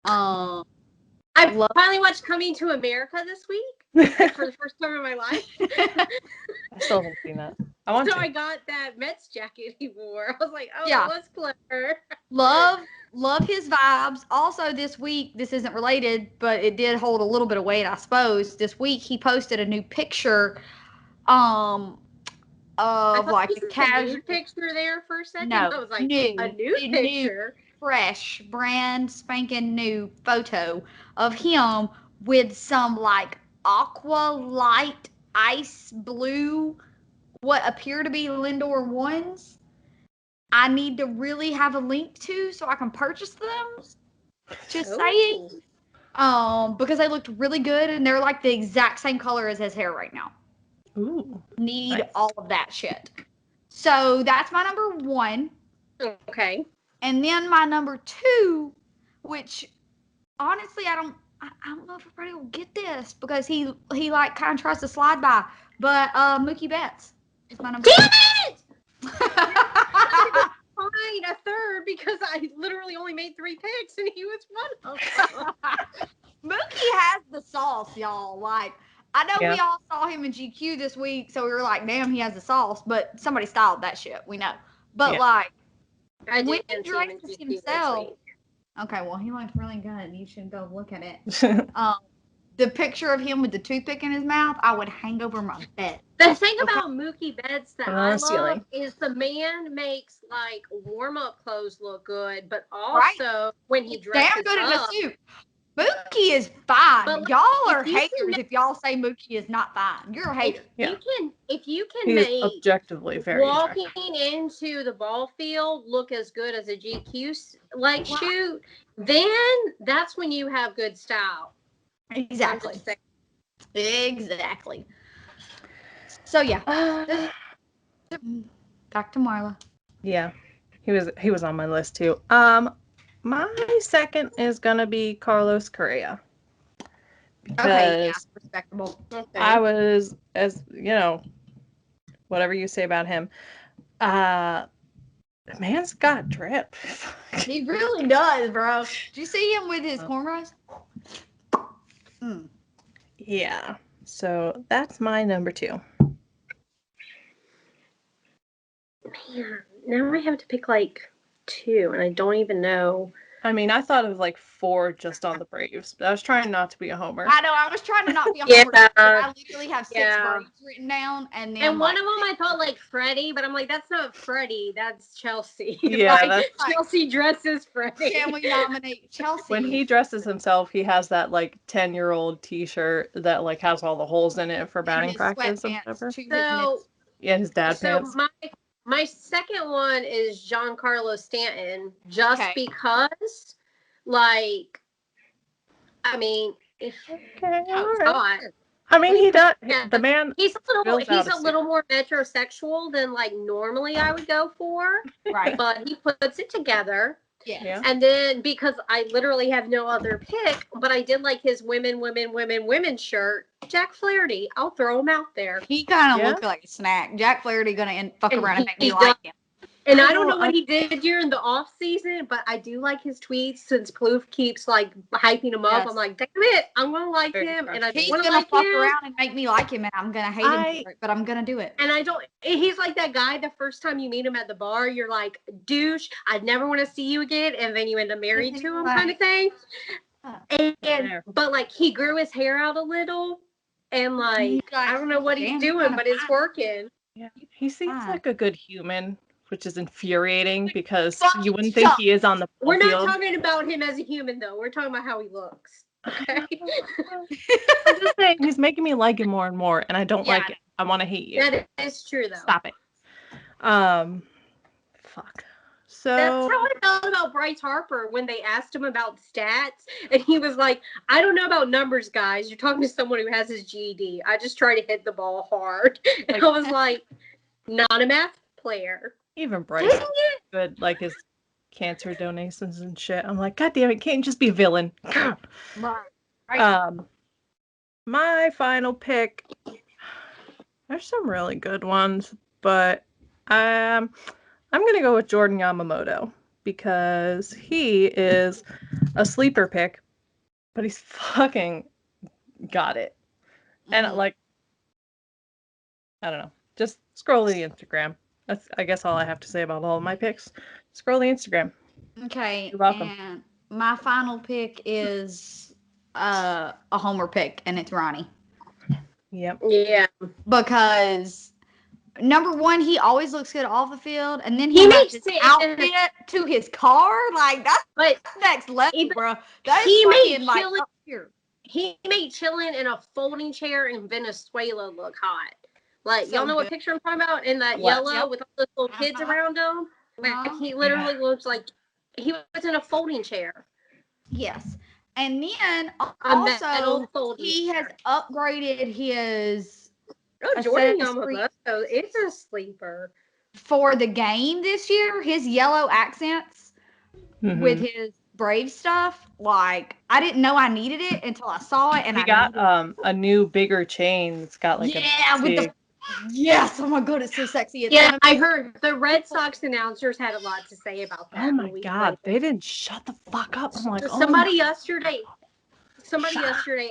S2: I
S1: Love-
S2: finally watched Coming to America this week like, for the first time in my life.
S3: I still haven't seen that. I want
S2: So
S3: to.
S2: I got that Mets jacket he wore. I was like, oh,
S1: Yeah.
S2: that was clever.
S1: love his vibes. Also, this week, this isn't related, but it did hold a little bit of weight, I suppose. This week, he posted a new picture, of like a casual
S2: nude picture there for a second.
S1: No,
S2: I was like,
S1: new,
S2: a nude
S1: new.
S2: picture.
S1: fresh, brand spanking new photo of him with some like aqua light ice blue, what appear to be Lindor ones. I need to really have a link to so I can purchase them. Just saying. Because they looked really good and they're like the exact same color as his hair right now.
S3: Ooh.
S1: Need
S3: Nice.
S1: all of that shit. So that's my number one.
S2: Okay.
S1: And then my number two, which honestly I don't know if everybody will get this because he like kind of tries to slide by, but Mookie Betts is my number
S2: Damn
S1: two.
S2: it! Fine, a third because I literally only made 3 picks and he was one of them.
S1: Mookie has the sauce, y'all. Like, I know
S3: Yeah.
S1: we all saw him in GQ this week, so we were like, damn, he has the sauce, but somebody styled that shit. We know. But
S3: Yeah.
S1: like,
S2: I
S1: when
S2: didn't
S1: he
S2: see him in
S1: dresses
S2: GQ this
S1: himself,
S2: week.
S1: okay, well, he looked really good. You should go look at it. The picture of him with the toothpick in his mouth, I would hang over my bed.
S2: The thing
S1: Okay.
S2: about Mookie Betts that
S3: On
S2: I
S3: the
S2: love
S3: ceiling.
S2: is the man makes like warm-up clothes look good, but also when he
S1: He's
S2: dresses
S1: damn good in
S2: up,
S1: a suit. Mookie is fine.
S2: But, like,
S1: y'all are
S2: if you can
S1: haters if y'all say Mookie is not fine. You're a hater.
S3: Yeah.
S2: if you can
S3: He is
S2: make
S3: objectively very
S2: walking
S3: attractive.
S2: into the ball field look as good as a GQ like shoot, then that's when you have good style.
S1: Exactly.
S2: I'm just saying.
S1: Exactly. So yeah, back to Marla.
S3: Yeah. He was on my list too. My second is gonna be Carlos Correa. Because
S1: Okay, yeah, respectable.
S2: Okay.
S3: I was, as you know, whatever you say about him, the man's got drip.
S1: He really does, bro. Did you see him with his cornrows? Mm.
S3: Yeah. So that's my number two.
S2: Man, now I have to pick like 2, and I don't even know
S3: I mean, I thought of like 4 just on the Braves, but I was trying not to be a homer.
S1: I know, I was trying to not be a
S2: Yeah.
S1: homer. But I literally have 6
S2: Yeah.
S1: Braves written down, and then
S2: And one of them I thought like Freddie, but I'm like, that's not Freddie, that's Chelsea.
S3: Yeah,
S2: like,
S3: that's
S2: Chelsea dresses Freddie.
S1: can we nominate Chelsea?
S3: when he dresses himself, he has that like 10-year-old T-shirt that like has all the holes in it for batting
S1: his
S3: practice and
S1: sweatpants
S3: whatever.
S1: to his
S2: So,
S1: nips.
S3: Yeah, his dad pants.
S2: my second one is Giancarlo Stanton, just
S1: Okay.
S2: because, like, I mean, if
S3: Okay, all right.
S2: God,
S3: I mean, he does.
S2: Yeah.
S3: The man.
S2: he's
S3: fills out
S2: a
S3: a
S2: little more metrosexual than like normally I would go for,
S1: Right.
S2: but he puts it together.
S1: Yeah.
S2: And then because I literally have no other pick, but I did like his women shirt, Jack Flaherty. I'll throw him out there.
S1: He kind of
S3: Yeah.
S1: looks like a snack. Jack Flaherty gonna fuck
S2: And
S1: around and make me
S2: he
S1: like him.
S2: And I don't know what he did during the off season, but I do like his tweets since Plouffe keeps like hyping him up.
S1: Yes.
S2: I'm like, damn it, I'm gonna like
S3: Very
S2: him, and I
S1: He's
S2: want to
S1: gonna
S2: like
S1: fuck
S2: him.
S1: around and make me like him, and I'm gonna hate him for it, but I'm gonna do it.
S2: And I don't. He's like that guy. The first time you meet him at the bar, you're like, douche. I'd never want to see you again, and then you end up married to him, kind of thing. But like he grew his hair out a little, and like I don't know what he's doing, but it's working.
S3: Yeah, he seems
S1: fine.
S3: like a good human, which is infuriating because
S1: Fuck,
S3: you wouldn't think
S1: stop.
S3: he is on the
S2: We're
S3: field.
S2: not talking about him as a human, though. We're talking about how he looks. Okay.
S3: I'm just saying he's making me like him more and more, and I don't like it. I want to hate you.
S2: That is true, though.
S3: Stop it. Fuck. So
S2: That's how I felt about Bryce Harper when they asked him about stats, and he was like, "I don't know about numbers, guys. You're talking to someone who has his GED. I just try to hit the ball hard." And I was like, "Not a math player."
S3: even Bryce is good, like his cancer donations and shit. I'm like, God damn it, can't you just be a villain?
S1: Right.
S3: My final pick. There's some really good ones, but I'm gonna go with Jordan Yamamoto because he is a sleeper pick, but he's fucking got it. And like, I don't know, just scroll the Instagram. That's, I guess, all I have to say about all of my picks. Scroll the Instagram.
S1: Okay.
S3: You're welcome.
S1: And my final pick is a homer pick, and it's Ronnie.
S3: Yep.
S2: Yeah.
S1: Because number one, he always looks good off the field, and then he makes his outfit to his car. Like that's next level, bro. That is fucking like up here.
S2: He made chilling in a folding chair in Venezuela look hot. Like,
S1: So
S2: y'all know what
S1: good.
S2: picture I'm talking about? In that
S3: What?
S2: yellow with all those little kids around him. Like, he literally looks like he was in a folding chair.
S1: Yes. And then also he has upgraded his
S2: Jordan Yamamoto is a sleeper.
S1: For the game this year, his yellow accents with his Brave stuff, like I didn't know I needed it until I saw it, and
S3: he got a new bigger chain. It's got like
S1: yes, oh my god, it's so sexy.
S2: It's I heard the Red Sox announcers had a lot to say about that.
S3: Oh my god, they didn't shut the fuck up. I'm like,
S2: somebody yesterday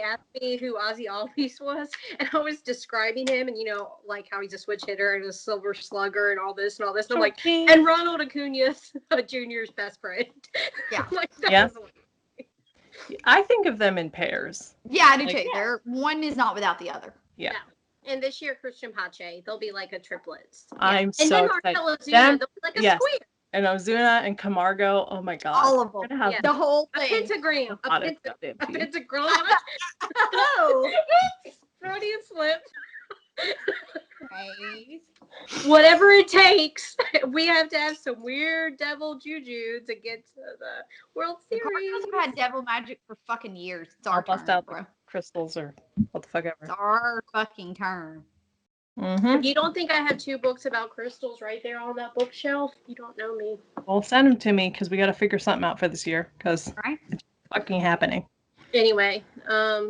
S2: asked me who Ozzy Albies was, and I was describing him, and like how he's a switch hitter and a silver slugger and all this. And I'm like, and Ronald Acuna Jr.'s best friend.
S1: Yeah.
S3: I think of them in pairs.
S1: Yeah, I do too. One is not without the other.
S3: Yeah.
S2: And this year, Christian Pache, they'll be like a triplets.
S3: I'm so excited.
S2: They'll be like a square.
S3: And Ozuna and Camargo, oh my god.
S1: All of them. The whole thing.
S2: A pentagram. A pentagram.
S1: Oh.
S2: Freudian slip. Whatever it takes, we have to have some weird devil juju to get to the World Series.
S1: The Cardinals have had devil magic for fucking years. It's our
S3: bust
S1: turn,
S3: out
S1: bro.
S3: the crystals or what the fuck ever.
S1: It's our fucking turn.
S2: You don't think I have 2 books about crystals right there on that bookshelf? You don't know me.
S3: Well, send them to me because we got to figure something out for this year because it's fucking happening.
S2: Anyway,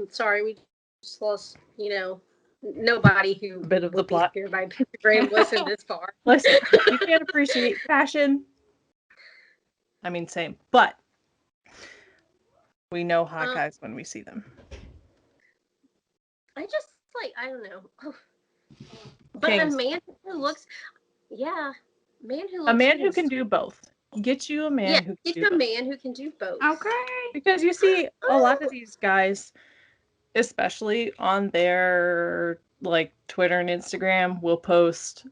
S2: sorry, we just lost, nobody who
S3: a bit of the plot
S2: here by pentagram listened this far.
S3: Listen, you can't appreciate fashion. I mean, same, but we know hot guys when we see them.
S2: I just I don't know. But a man who looks, a man who can do both.
S3: Get you a man
S2: Yeah,
S3: who can
S2: get
S3: do
S2: you a
S3: both.
S2: man who can do both.
S1: Okay.
S3: Because you see a lot of these guys, especially on their like Twitter and Instagram, will post,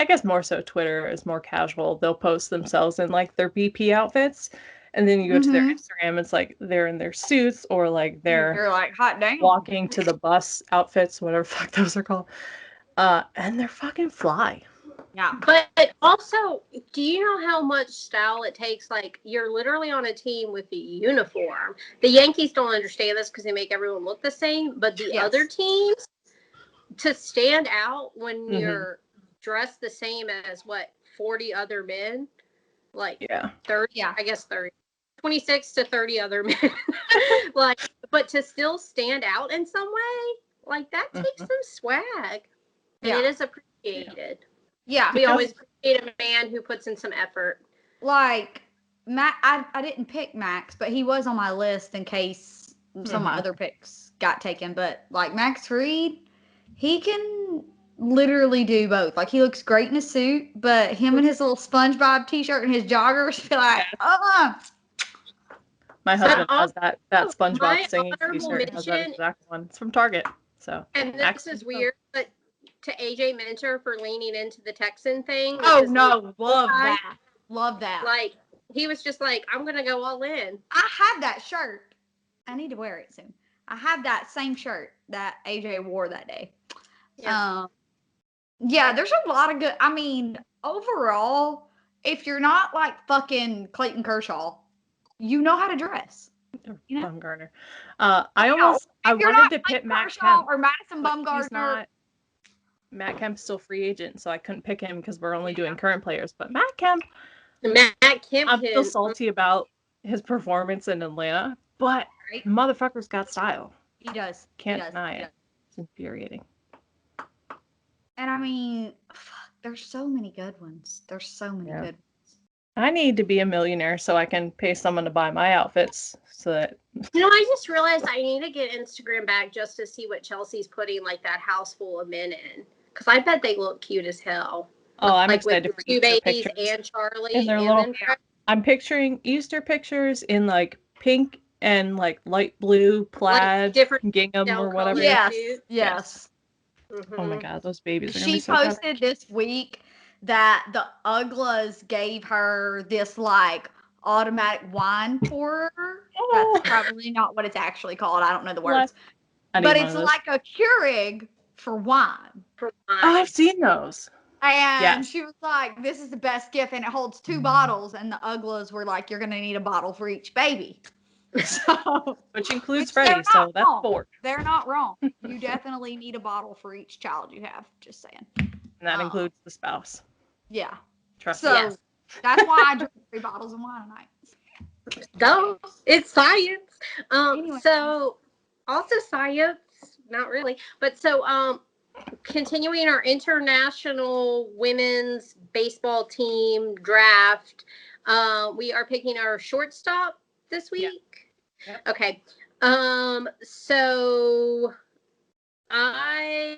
S3: I guess more so Twitter is more casual. They'll post themselves in like their BP outfits. And then you go to their Instagram, it's like they're in their suits or like they're
S1: You're like, hot damn.
S3: walking to the bus outfits, whatever the fuck those are called. And they're fucking fly.
S1: Yeah.
S2: But also, do you know how much style it takes? Like, you're literally on a team with a uniform. The Yankees don't understand this because they make everyone look the same. But the other teams, to stand out when you're dressed the same as, 40 other men? Like, 30, I guess 30. 26 to 30 other men. Like, but to still stand out in some way, like, that takes some swag. And it is appreciated.
S1: Yeah.
S2: We always appreciate a man who puts in some effort.
S1: Like, I didn't pick Max, but he was on my list in case some of my other picks got taken. But, like, Max Fried, he can literally do both. Like, he looks great in a suit, but him and his little SpongeBob t-shirt and his joggers feel like,
S3: My husband has that SpongeBob
S2: my
S3: singing
S2: honorable
S3: t-shirt. Has that
S2: mention-
S3: exact one. It's from Target. So,
S2: And this is weird, but to AJ Minter for leaning into the Texan thing.
S1: Oh, no. Love that. Love that.
S2: Like, he was just like, I'm going to go all in.
S1: I have that shirt. I need to wear it soon. I have that same shirt that AJ wore that day.
S2: Yeah.
S1: Yeah, there's a lot of good. I mean, overall, if you're not like fucking Clayton Kershaw, you know how to dress. You know?
S3: Bumgarner. I wanted to pit Matt
S1: Kershaw
S3: Kemp
S1: or Madison
S3: but he's
S1: Bumgarner.
S3: not. Matt Kemp's still free agent, so I couldn't pick him because we're only doing current players. But Matt Kemp, I'm still salty about his performance in Atlanta, but motherfucker's got style.
S1: He does.
S3: Can't deny it. It's infuriating.
S1: And I mean, fuck, there's so many good ones. There's so many good ones.
S3: I need to be a millionaire so I can pay someone to buy my outfits. So that
S2: I just realized I need to get Instagram back just to see what Chelsea's putting like that house full of men in. Because I bet they look cute as hell.
S3: Oh, I'm
S2: like
S3: excited
S2: with
S3: for
S2: the two
S3: Easter
S2: babies
S3: pictures.
S2: and Charlie.
S3: And their little. I'm picturing Easter pictures in like pink and like light blue plaid, like
S2: different
S3: gingham or whatever.
S1: Yes.
S3: Oh my god, those babies are gonna
S1: She
S3: be so
S1: posted this week that the Uglas gave her this like automatic wine pourer. That's probably not what it's actually called. I don't know the words. But it's like a Keurig for wine.
S3: Oh, I've seen those.
S1: And she was like, this is the best gift. And it holds 2 bottles. And the Uglas were like, you're going to need a bottle for each baby. So,
S3: which includes Freddie. So that's 4.
S1: They're not wrong. You definitely need a bottle for each child you have. Just saying.
S3: And that includes the spouse.
S1: Yeah.
S3: Trust
S1: me. So that's why I drink 3 bottles of wine a night.
S2: No, it's science. Anyway. So also science, not really, but so continuing our international women's baseball team draft, we are picking our shortstop this week.
S3: Yep.
S2: Okay. So I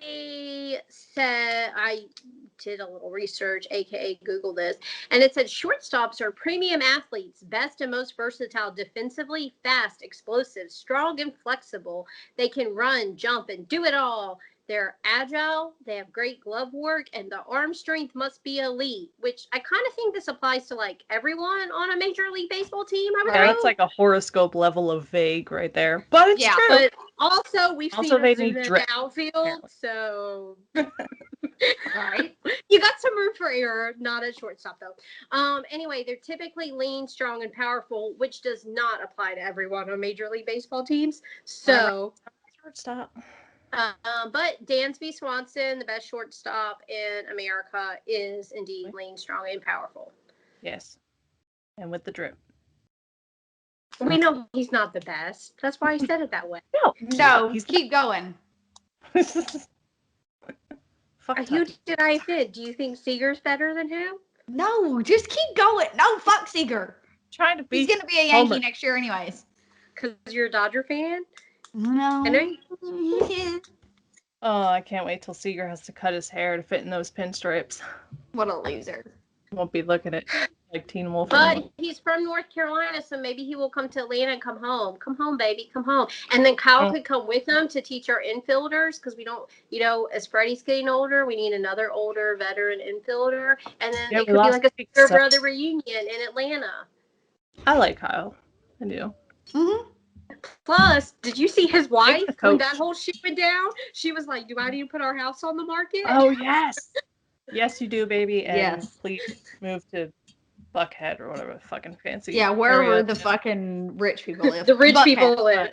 S2: did a little research, aka Google this, and it said shortstops are premium athletes, best and most versatile defensively, fast, explosive, strong, and flexible. They can run, jump, and do it all. They're agile, they have great glove work, and the arm strength must be elite, which I kind of think this applies to like everyone on a Major League Baseball team.
S3: That's like a horoscope level of vague right there. But it's true.
S2: But also, we've seen
S3: they
S2: them in
S3: need
S2: the outfield, apparently. So right, you got some room for error. Not at shortstop though. Anyway, they're typically lean, strong, and powerful, which does not apply to everyone on Major League Baseball teams. So
S3: shortstop.
S2: But Dansby Swanson, the best shortstop in America, is indeed lean, strong, and powerful.
S3: Yes, and with the drip.
S2: We know he's not the best. That's why I said it that way.
S1: No, keep going.
S2: Who did I offend? Do you think Seager's better than him?
S1: No, just keep going. No, fuck Seager.
S3: Trying to be.
S1: He's gonna be a Yankee next year, anyways.
S2: Because you're a Dodger fan.
S1: No.
S2: I know.
S3: Oh, I can't wait till Seager has to cut his hair to fit in those pinstripes.
S1: What a loser.
S3: Won't be looking at like Teen Wolf.
S2: But he's from North Carolina, so maybe he will come to Atlanta and come home. Come home, baby, come home. And then Kyle could come with him to teach our infielders because we don't, as Freddie's getting older, we need another older veteran infielder. And then it could be like a sister brother reunion in Atlanta.
S3: I like Kyle. I do.
S1: Mm-hmm.
S2: Plus, did you see his wife when that whole shit went down? She was like, "Do I need to put our house on the market?"
S3: Oh yes, yes you do, baby. And please move to Buckhead or whatever the fucking fancy.
S1: Yeah, wherever the fucking rich people live.
S2: The rich people live.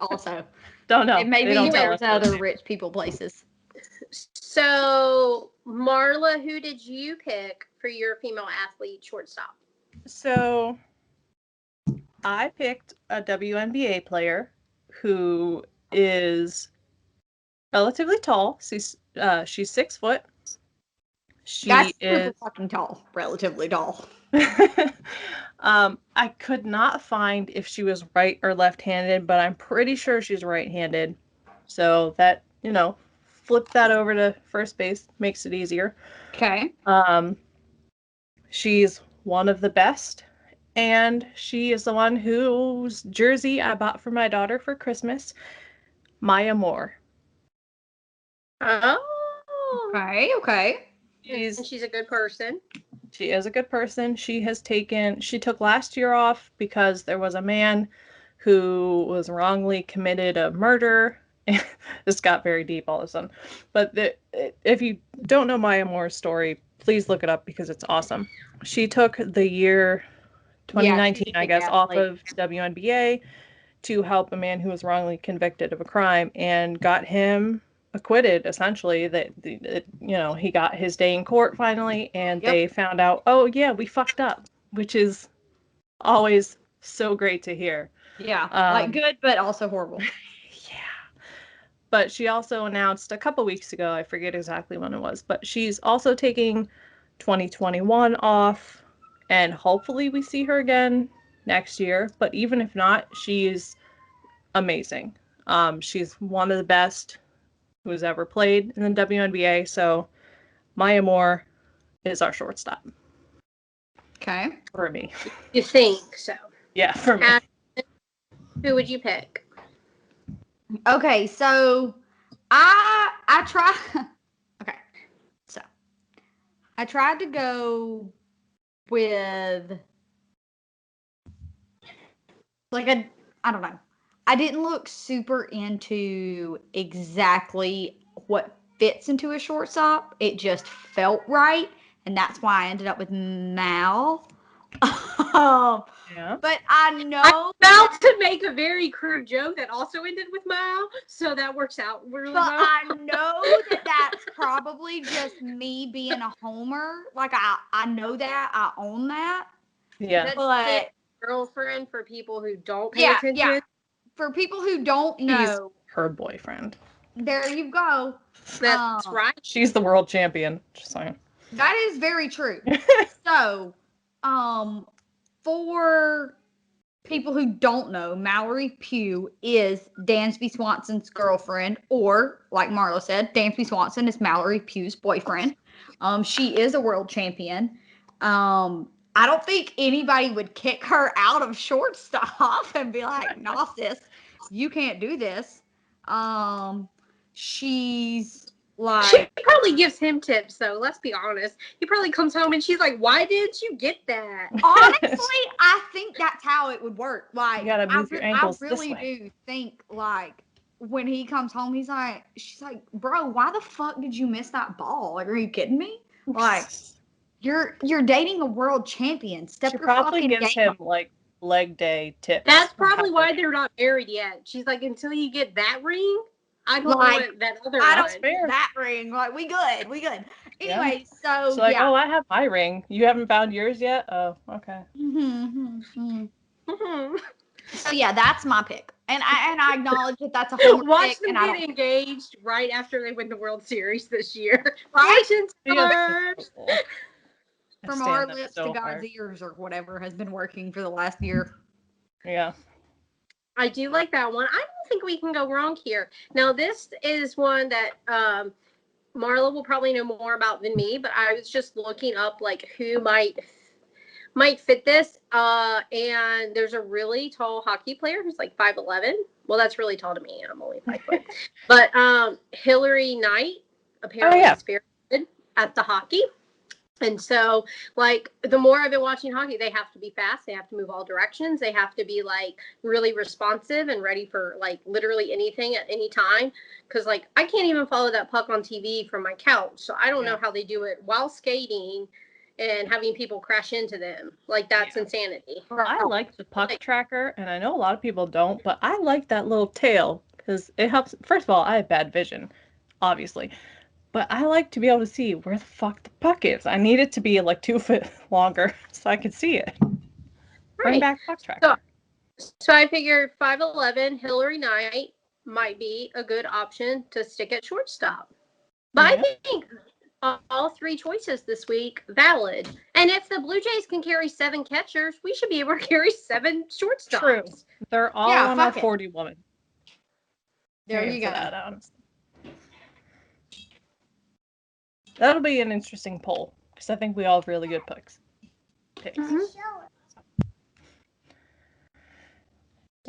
S1: Also,
S3: don't know.
S1: Maybe there's other rich people places.
S2: So, Marla, who did you pick for your female athlete shortstop?
S3: So, I picked a WNBA player who is relatively tall. She's 6 foot.
S1: That's super fucking tall. Relatively tall.
S3: I could not find if she was right or left-handed, but I'm pretty sure she's right-handed. So that, flip that over to first base makes it easier.
S1: Okay.
S3: She's one of the best, and she is the one whose jersey I bought for my daughter for Christmas, Maya Moore.
S2: Oh.
S1: Okay.
S2: She's a good person.
S3: She is a good person. She took last year off because there was a man who was wrongly committed a murder. This got very deep all of a sudden. But if you don't know Maya Moore's story, please look it up because it's awesome. She took the year 2019, I guess, off of WNBA to help a man who was wrongly convicted of a crime and got him acquitted, essentially. That he got his day in court finally, and they found out, oh yeah, we fucked up, which is always so great to hear.
S1: Yeah, like good, but also horrible.
S3: Yeah. But she also announced a couple weeks ago, I forget exactly when it was, but she's also taking 2021 off, and hopefully we see her again next year. But even if not, she's amazing. She's one of the best who's ever played in the WNBA. So Maya Moore is our shortstop.
S1: Okay.
S3: For me.
S2: You think so?
S3: Yeah, for me.
S2: Who would you pick?
S1: Okay, so I try. Okay, so I tried to go with I don't know. I didn't look super into exactly what fits into a shortstop. It just felt right, and that's why I ended up with Mal.
S3: Yeah.
S1: But I know
S2: I'm about to make a very crude joke that also ended with Mal, so that works out really well.
S1: But I know that's probably just me being a homer. Like I know that, I own that.
S3: Yeah.
S2: But girlfriend for people who don't pay attention.
S1: Yeah. For people who don't know,
S3: he's her boyfriend.
S1: There you go.
S2: That's right.
S3: She's the world champion. Just saying.
S1: That is very true. So, for people who don't know, Mallory Pugh is Dansby Swanson's girlfriend, or like Marla said, Dansby Swanson is Mallory Pugh's boyfriend. She is a world champion. I don't think anybody would kick her out of shortstop and be like, "Nah, sis, you can't do this." She's like,
S2: she probably gives him tips, though. Let's be honest. He probably comes home and she's like, "Why didn't you get that?"
S1: Honestly, I think that's how it would work. Like,
S3: you gotta move your ankles
S1: I really do think like when he comes home, she's like, "Bro, why the fuck did you miss that ball? Like, are you kidding me? Like, you're dating a world champion. Step your fucking game up."
S3: She probably gives him like leg day tips.
S2: That's probably why they're not married yet. She's like, until you get that ring, I don't want that other one.
S1: I don't spare that ring. Like, we good. Anyway, so
S3: like, oh, I have my ring. You haven't found yours yet? Oh, okay.
S1: So yeah, that's my pick, and I acknowledge that that's a whole
S2: watch
S1: pick.
S2: them get engaged right after they win the World Series this year. Right?
S1: From our lips to God's ears, or whatever has been working for the last year.
S3: Yeah.
S2: I do like that one. I don't think we can go wrong here. Now, this is one that Marla will probably know more about than me, but I was just looking up like who might might fit this. And there's a really tall hockey player who's like 5'11". Well, that's really tall to me. I'm only 5 foot. But Hillary Knight apparently is very good at the hockey. And so, like, the more I've been watching hockey, they have to be fast. They have to move all directions. They have to be, like, really responsive and ready for, like, literally anything at any time. Because, like, I can't even follow that puck on TV from my couch. So I don't know how they do it while skating and having people crash into them. Like, that's insanity.
S3: I like the puck tracker, and I know a lot of people don't, but I like that little tail because it helps. First of all, I have bad vision, obviously. But I like to be able to see where the fuck the puck is. I need it to be like 2 foot longer so I can see it. Bring back puck tracker.
S2: So I figured 5'11", Hillary Knight might be a good option to stick at shortstop. But I think all 3 choices this week valid. And if the Blue Jays can carry 7 catchers, we should be able to carry 7 shortstops.
S3: True. They're all on our 40 woman.
S1: There you go.
S3: That, honestly. That'll be an interesting poll because I think we all have really good picks.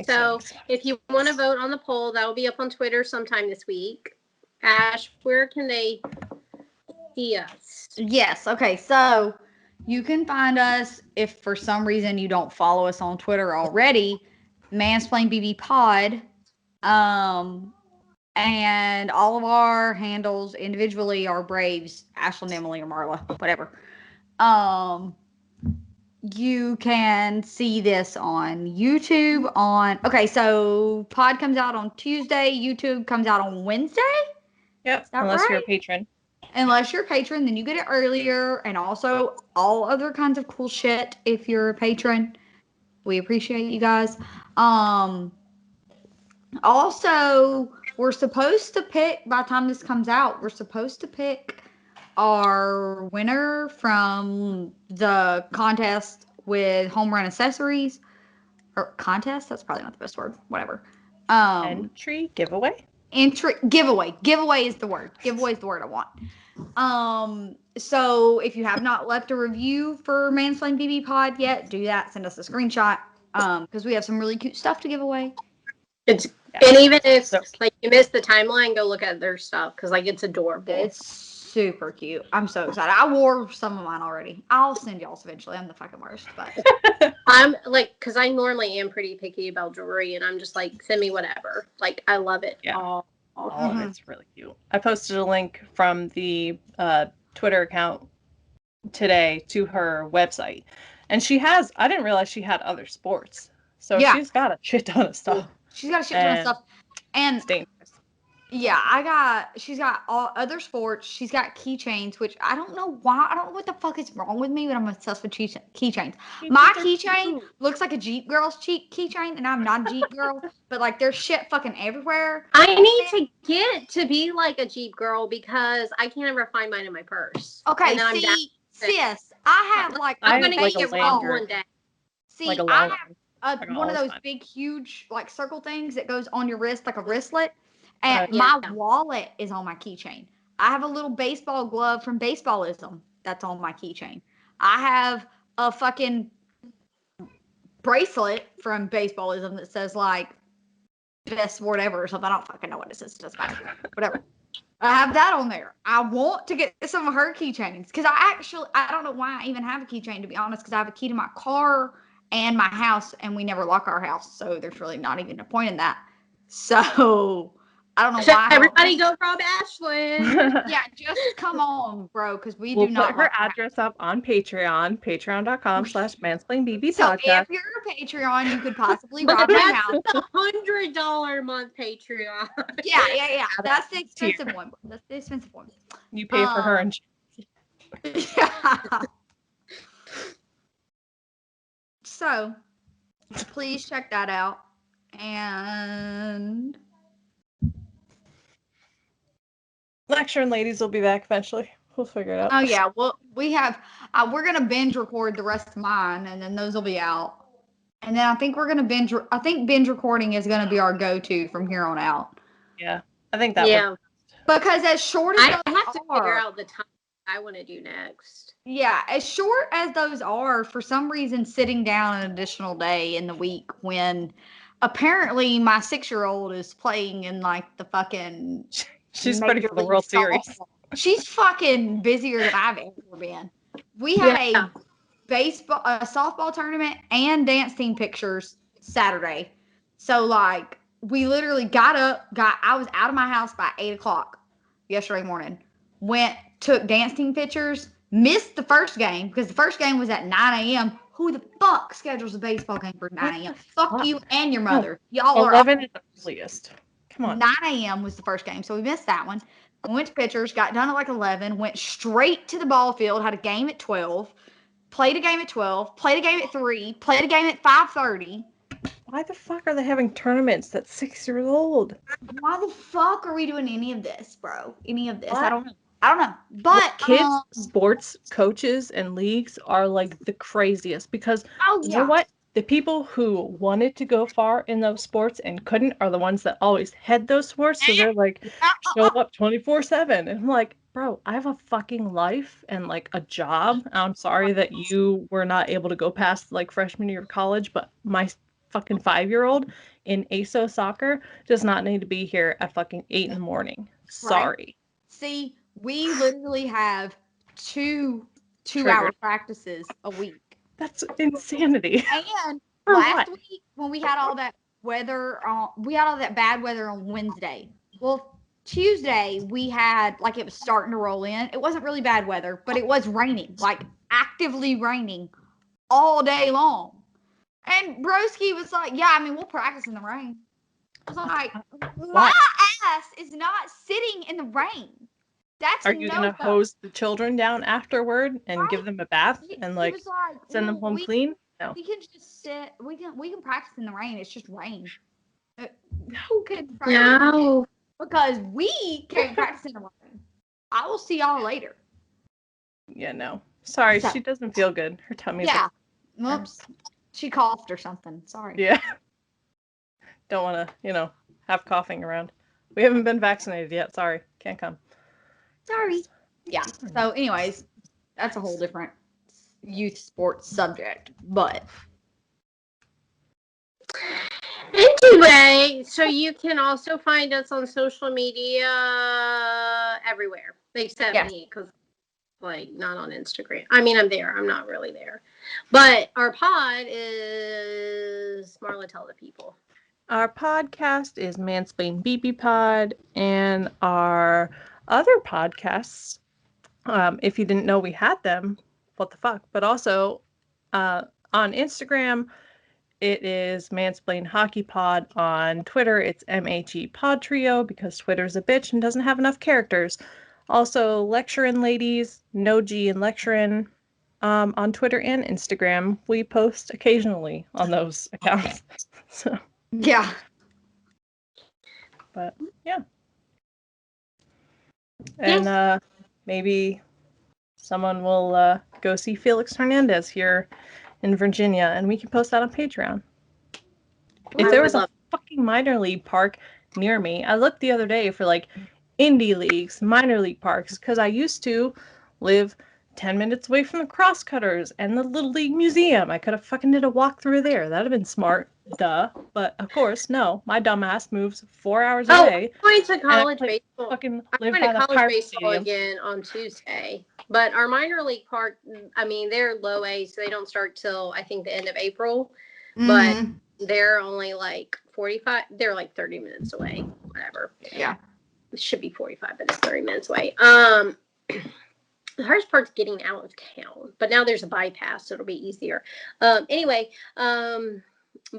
S2: So if you want to vote on the poll, that will be up on Twitter sometime this week. Ash, where can they see us?
S1: Yes. Okay. So you can find us if for some reason you don't follow us on Twitter already, Mansplain BB Pod. And all of our handles individually are Braves, Ashlyn, Emily, or Marla, whatever. You can see this on YouTube okay, so pod comes out on Tuesday, YouTube comes out on Wednesday?
S3: Yep, unless you're a patron.
S1: Unless you're a patron, then you get it earlier, and also all other kinds of cool shit if you're a patron. We appreciate you guys. Also, we're supposed to pick, by the time this comes out, we're supposed to pick our winner from the contest with home run accessories. Or contest? That's probably not the best word. Whatever.
S3: Entry? Giveaway?
S1: Giveaway. Giveaway is the word. Giveaway is the word I want. So if you have not left a review for Mansplain BB Pod yet, do that. Send us a screenshot. Because we have some really cute stuff to give away.
S2: And even if like you missed the timeline, go look at their stuff because like it's adorable.
S1: It's super cute. I'm so excited. I wore some of mine already. I'll send y'all eventually. I'm the fucking worst, but
S2: I'm like, because I normally am pretty picky about jewelry, and I'm just like, send me whatever. Like I love it.
S3: Yeah. It's really cute. I posted a link from the Twitter account today to her website, and I didn't realize she had other sports. So she's got a shit ton of stuff.
S1: She's got a shit ton of stuff. And yeah, she's got all other sports. She's got keychains, which I don't know why. I don't know what the fuck is wrong with me, but I'm obsessed with keychains. My keychain looks like a Jeep girl's keychain, and I'm not a Jeep girl, but like there's shit fucking everywhere.
S2: I need to get to be like a Jeep girl because I can't ever find mine in my purse.
S1: Okay, sis, I have like
S2: I'm gonna get it wrong one day.
S1: See, like I have one of those big, huge, like circle things that goes on your wrist, like a wristlet. And my wallet is on my keychain. I have a little baseball glove from Baseballism that's on my keychain. I have a fucking bracelet from Baseballism that says like best sport ever or something. I don't fucking know what it says. It doesn't matter. Whatever. I have that on there. I want to get some of her keychains because I don't know why I even have a keychain, to be honest, because I have a key to my car and my house, and we never lock our house, so there's really not even a point in that. So I don't know why.
S2: Everybody go rob Ashlyn.
S1: Yeah, just come on, bro, because we'll do
S3: not. Put her address up on Patreon, patreon.com/mansplainbbpodcast.
S1: So if you're a Patreon, you could possibly rob my house.
S2: That's the $100 a month Patreon.
S1: Yeah. That's the expensive one. That's the expensive one.
S3: You pay for her and.
S1: Yeah. So, please check that out. And
S3: Lecturin Ladies will be back eventually. We'll figure it out.
S1: Oh yeah, well we're gonna binge record the rest of mine, and then those will be out. And then I think we're gonna binge recording is gonna be our go-to from here on out.
S3: Yeah, I think that.
S2: Yeah,
S1: because as short as
S2: I have to figure out the time I want to do next.
S1: Yeah, as short as those are, for some reason, sitting down an additional day in the week when apparently my 6-year-old is playing in like the fucking
S3: She's ready
S1: Major
S3: for the
S1: League
S3: World Series.
S1: Softball. She's fucking busier than I've ever been. We had a softball tournament and dance team pictures Saturday. So like we literally I was out of my house by 8 o'clock yesterday morning. Took dance team pictures, missed the first game because the first game was at 9 a.m. Who the fuck schedules a baseball game for 9 a.m.? Fuck you and your mother. Y'all are
S3: 11 at the earliest. Come on.
S1: 9 a.m. was the first game, so we missed that one. We went to pictures, got done at like 11, went straight to the ball field, had a game at 12, played a game at 12, played a game at 3, played a game at 5:30.
S3: Why the fuck are they having tournaments that's 6 years old?
S1: Why the fuck are we doing any of this, bro? Any of this?
S3: What?
S1: I don't know. But
S3: kids, sports coaches and leagues are like the craziest because you know what? The people who wanted to go far in those sports and couldn't are the ones that always had those sports. So they're like, show up 24/7. And I'm like, bro, I have a fucking life and like a job. I'm sorry that you were not able to go past like freshman year of college, but my fucking 5-year-old in ASO soccer does not need to be here at fucking 8 in the morning. Sorry.
S1: Right. See, we literally have two-hour practices a week.
S3: That's insanity.
S1: And last week when we had all that weather we had all that bad weather on Wednesday. Well, Tuesday we had like it was starting to roll in. It wasn't really bad weather, but it was raining, like actively raining all day long. And Broski was like, yeah, I mean, we'll practice in the rain. I was like, my ass is not sitting in the rain. That's
S3: Are you gonna hose the children down afterward and give them a bath and like send them home clean? No.
S1: We can just sit. We can practice in the rain. It's just rain. Who can practice?
S2: No.
S1: Because we can't practice in the rain. I will see y'all later.
S3: Yeah, no. Sorry, she doesn't feel good. Her tummy's
S1: Whoops. She coughed or something. Sorry.
S3: Yeah. Don't want to, have coughing around. We haven't been vaccinated yet. Sorry. Can't come.
S1: Sorry. Yeah. So anyways, that's a whole different youth sports subject. But
S2: anyway, so you can also find us on social media everywhere except me, because like not on Instagram. I mean, I'm there. I'm not really there. But our pod is Marla, tell the people.
S3: Our podcast is Mansplain BB Pod, and our other podcasts, if you didn't know we had them, what the fuck? But also on Instagram, it is Mansplain Hockey Pod. On Twitter, it's MHE Pod Trio because Twitter's a bitch and doesn't have enough characters. Also, Lecturin Ladies, No G and Lecturin on Twitter and Instagram. We post occasionally on those accounts. So.
S1: Yeah.
S3: But yeah. And maybe someone will go see Felix Hernandez here in Virginia, and we can post that on Patreon. If there was a fucking minor league park near me, I looked the other day for like indie leagues, minor league parks, because I used to live 10 minutes away from the Crosscutters and the Little League Museum. I could have fucking did a walk through there. That'd have been smart. Duh. But of course, no. My dumbass moves 4 hours away.
S2: I'm going to college baseball.
S3: Fucking
S2: I'm going to college baseball again on Tuesday. But our minor league park, I mean, they're low A, so they don't start till I think the end of April. Mm-hmm. But they're only like 45. They're like 30 minutes away. Whatever.
S1: Yeah.
S2: It should be 45, but it's 30 minutes away. The hardest part's getting out of town, but now there's a bypass, so it'll be easier. Anyway, but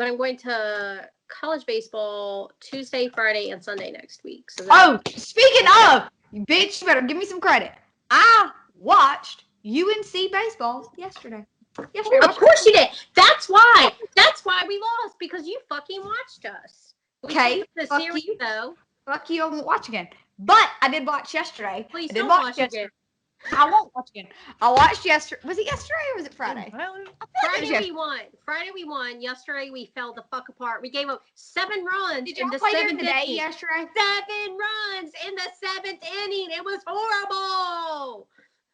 S2: I'm going to college baseball Tuesday, Friday, and Sunday next week. So
S1: speaking of, you bitch, you better give me some credit. I watched UNC baseball yesterday.
S2: Of course you did. That's why we lost, because you fucking watched us.
S1: Okay,
S2: the series though.
S1: Fuck you, I won't watch again. But I did watch yesterday.
S2: Please don't watch again.
S1: I won't watch again. I watched yesterday. Was it yesterday or was it Friday?
S2: Friday we won. Yesterday we fell the fuck apart. We gave up 7 runs.
S1: Did y'all play during the day yesterday?
S2: 7 runs in the 7th inning. It was horrible.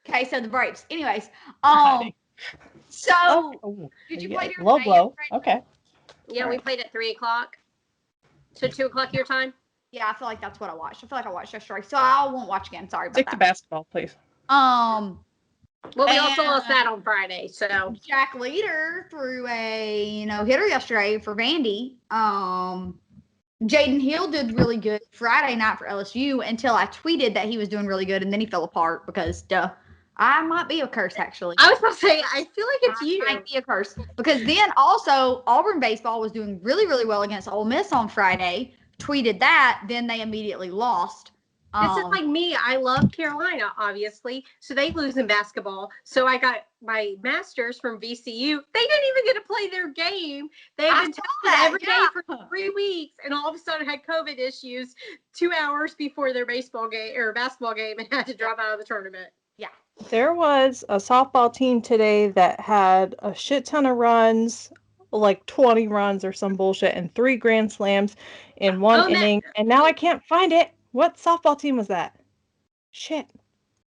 S1: Okay, so the Braves. Anyways,
S3: Hi.
S1: so
S3: Oh,
S1: did you
S3: yeah,
S1: play during
S3: low
S1: the day
S3: blow.
S1: yesterday?
S3: Okay.
S2: Yeah, we
S3: Alright.
S2: played at 3 o'clock. So 2 o'clock your time?
S1: Yeah, I feel like that's what I watched. I feel like I watched yesterday, so I won't watch again. Sorry about
S3: Stick to
S1: that.
S3: basketball, please.
S2: Well, we also lost
S1: And
S2: that on Friday, so.
S1: Jack Leader threw a hitter yesterday for Vandy. Jaden Hill did really good Friday night for LSU until I tweeted that he was doing really good, and then he fell apart because I might be a curse actually.
S2: I was about to say, I feel like it's you.
S1: Might be a curse because then also Auburn baseball was doing really really well against Ole Miss on Friday. Tweeted that, then they immediately lost.
S2: This is like me. I love Carolina, obviously. So they lose in basketball. So I got my masters from VCU. They didn't even get to play their game. They've been tested every day for 3 weeks, and all of a sudden had COVID issues 2 hours before their baseball game or basketball game and had to drop out of the tournament.
S1: Yeah.
S3: There was a softball team today that had a shit ton of runs, like 20 runs or some bullshit, and 3 grand slams in one inning. And now I can't find it. What softball team was that? Shit.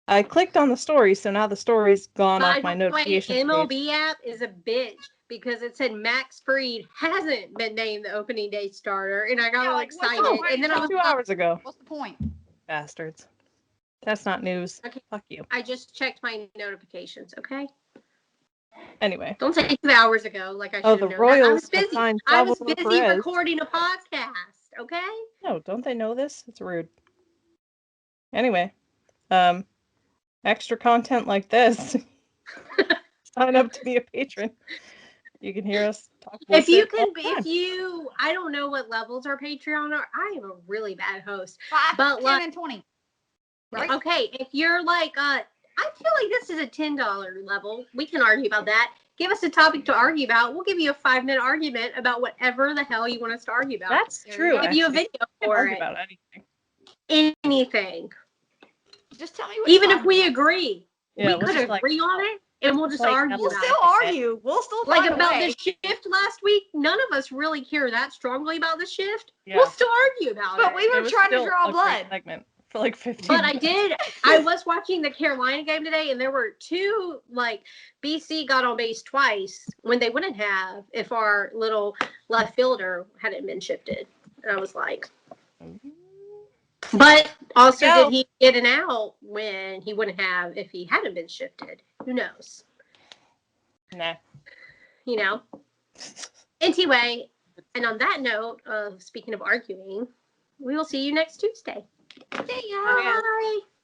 S3: I clicked on the story, so now the story's gone off my notification page.
S2: MLB app is a bitch because it said Max Fried hasn't been named the opening day starter, and I got all excited. And then I was
S3: 2 hours ago.
S1: What's the point?
S3: Bastards. That's not news.
S2: Okay.
S3: Fuck you.
S2: I just checked my notifications, okay?
S3: Anyway.
S2: Don't say 2 hours ago like I should have known.
S3: The Royals
S2: I was busy. I was busy
S3: Perez.
S2: recording a podcast, okay?
S3: No, don't they know this? It's rude. Anyway, extra content like this. Sign up to be a patron. You can hear us talk bullshit.
S2: I don't know what levels our Patreon are. I am a really bad host.
S1: 5, 10, and 20. Right?
S2: Okay, if you're like, I feel like this is a $10 level. We can argue about that. Give us a topic to argue about. We'll give you a 5-minute argument about whatever the hell you want us to argue about.
S3: That's true.
S2: We'll give you a video for it.
S3: About anything.
S2: Anything.
S1: Just tell me what
S2: even if we agree.
S3: Yeah,
S2: we could agree on it and we'll just argue.
S1: We'll still argue. We'll still
S2: like about the shift last week. None of us really care that strongly about the shift. Yeah. We'll still argue about it.
S1: But we were trying to draw blood.
S3: Segment for like 15
S2: But
S3: minutes.
S2: I was watching the Carolina game today, and there were 2, like, BC got on base twice when they wouldn't have if our little left fielder hadn't been shifted. And I was like, but also did he get an out when he wouldn't have if he hadn't been shifted? Who knows?
S3: Nah.
S2: You know? Anyway, and on that note of speaking of arguing, we will see you next Tuesday. See ya. Bye.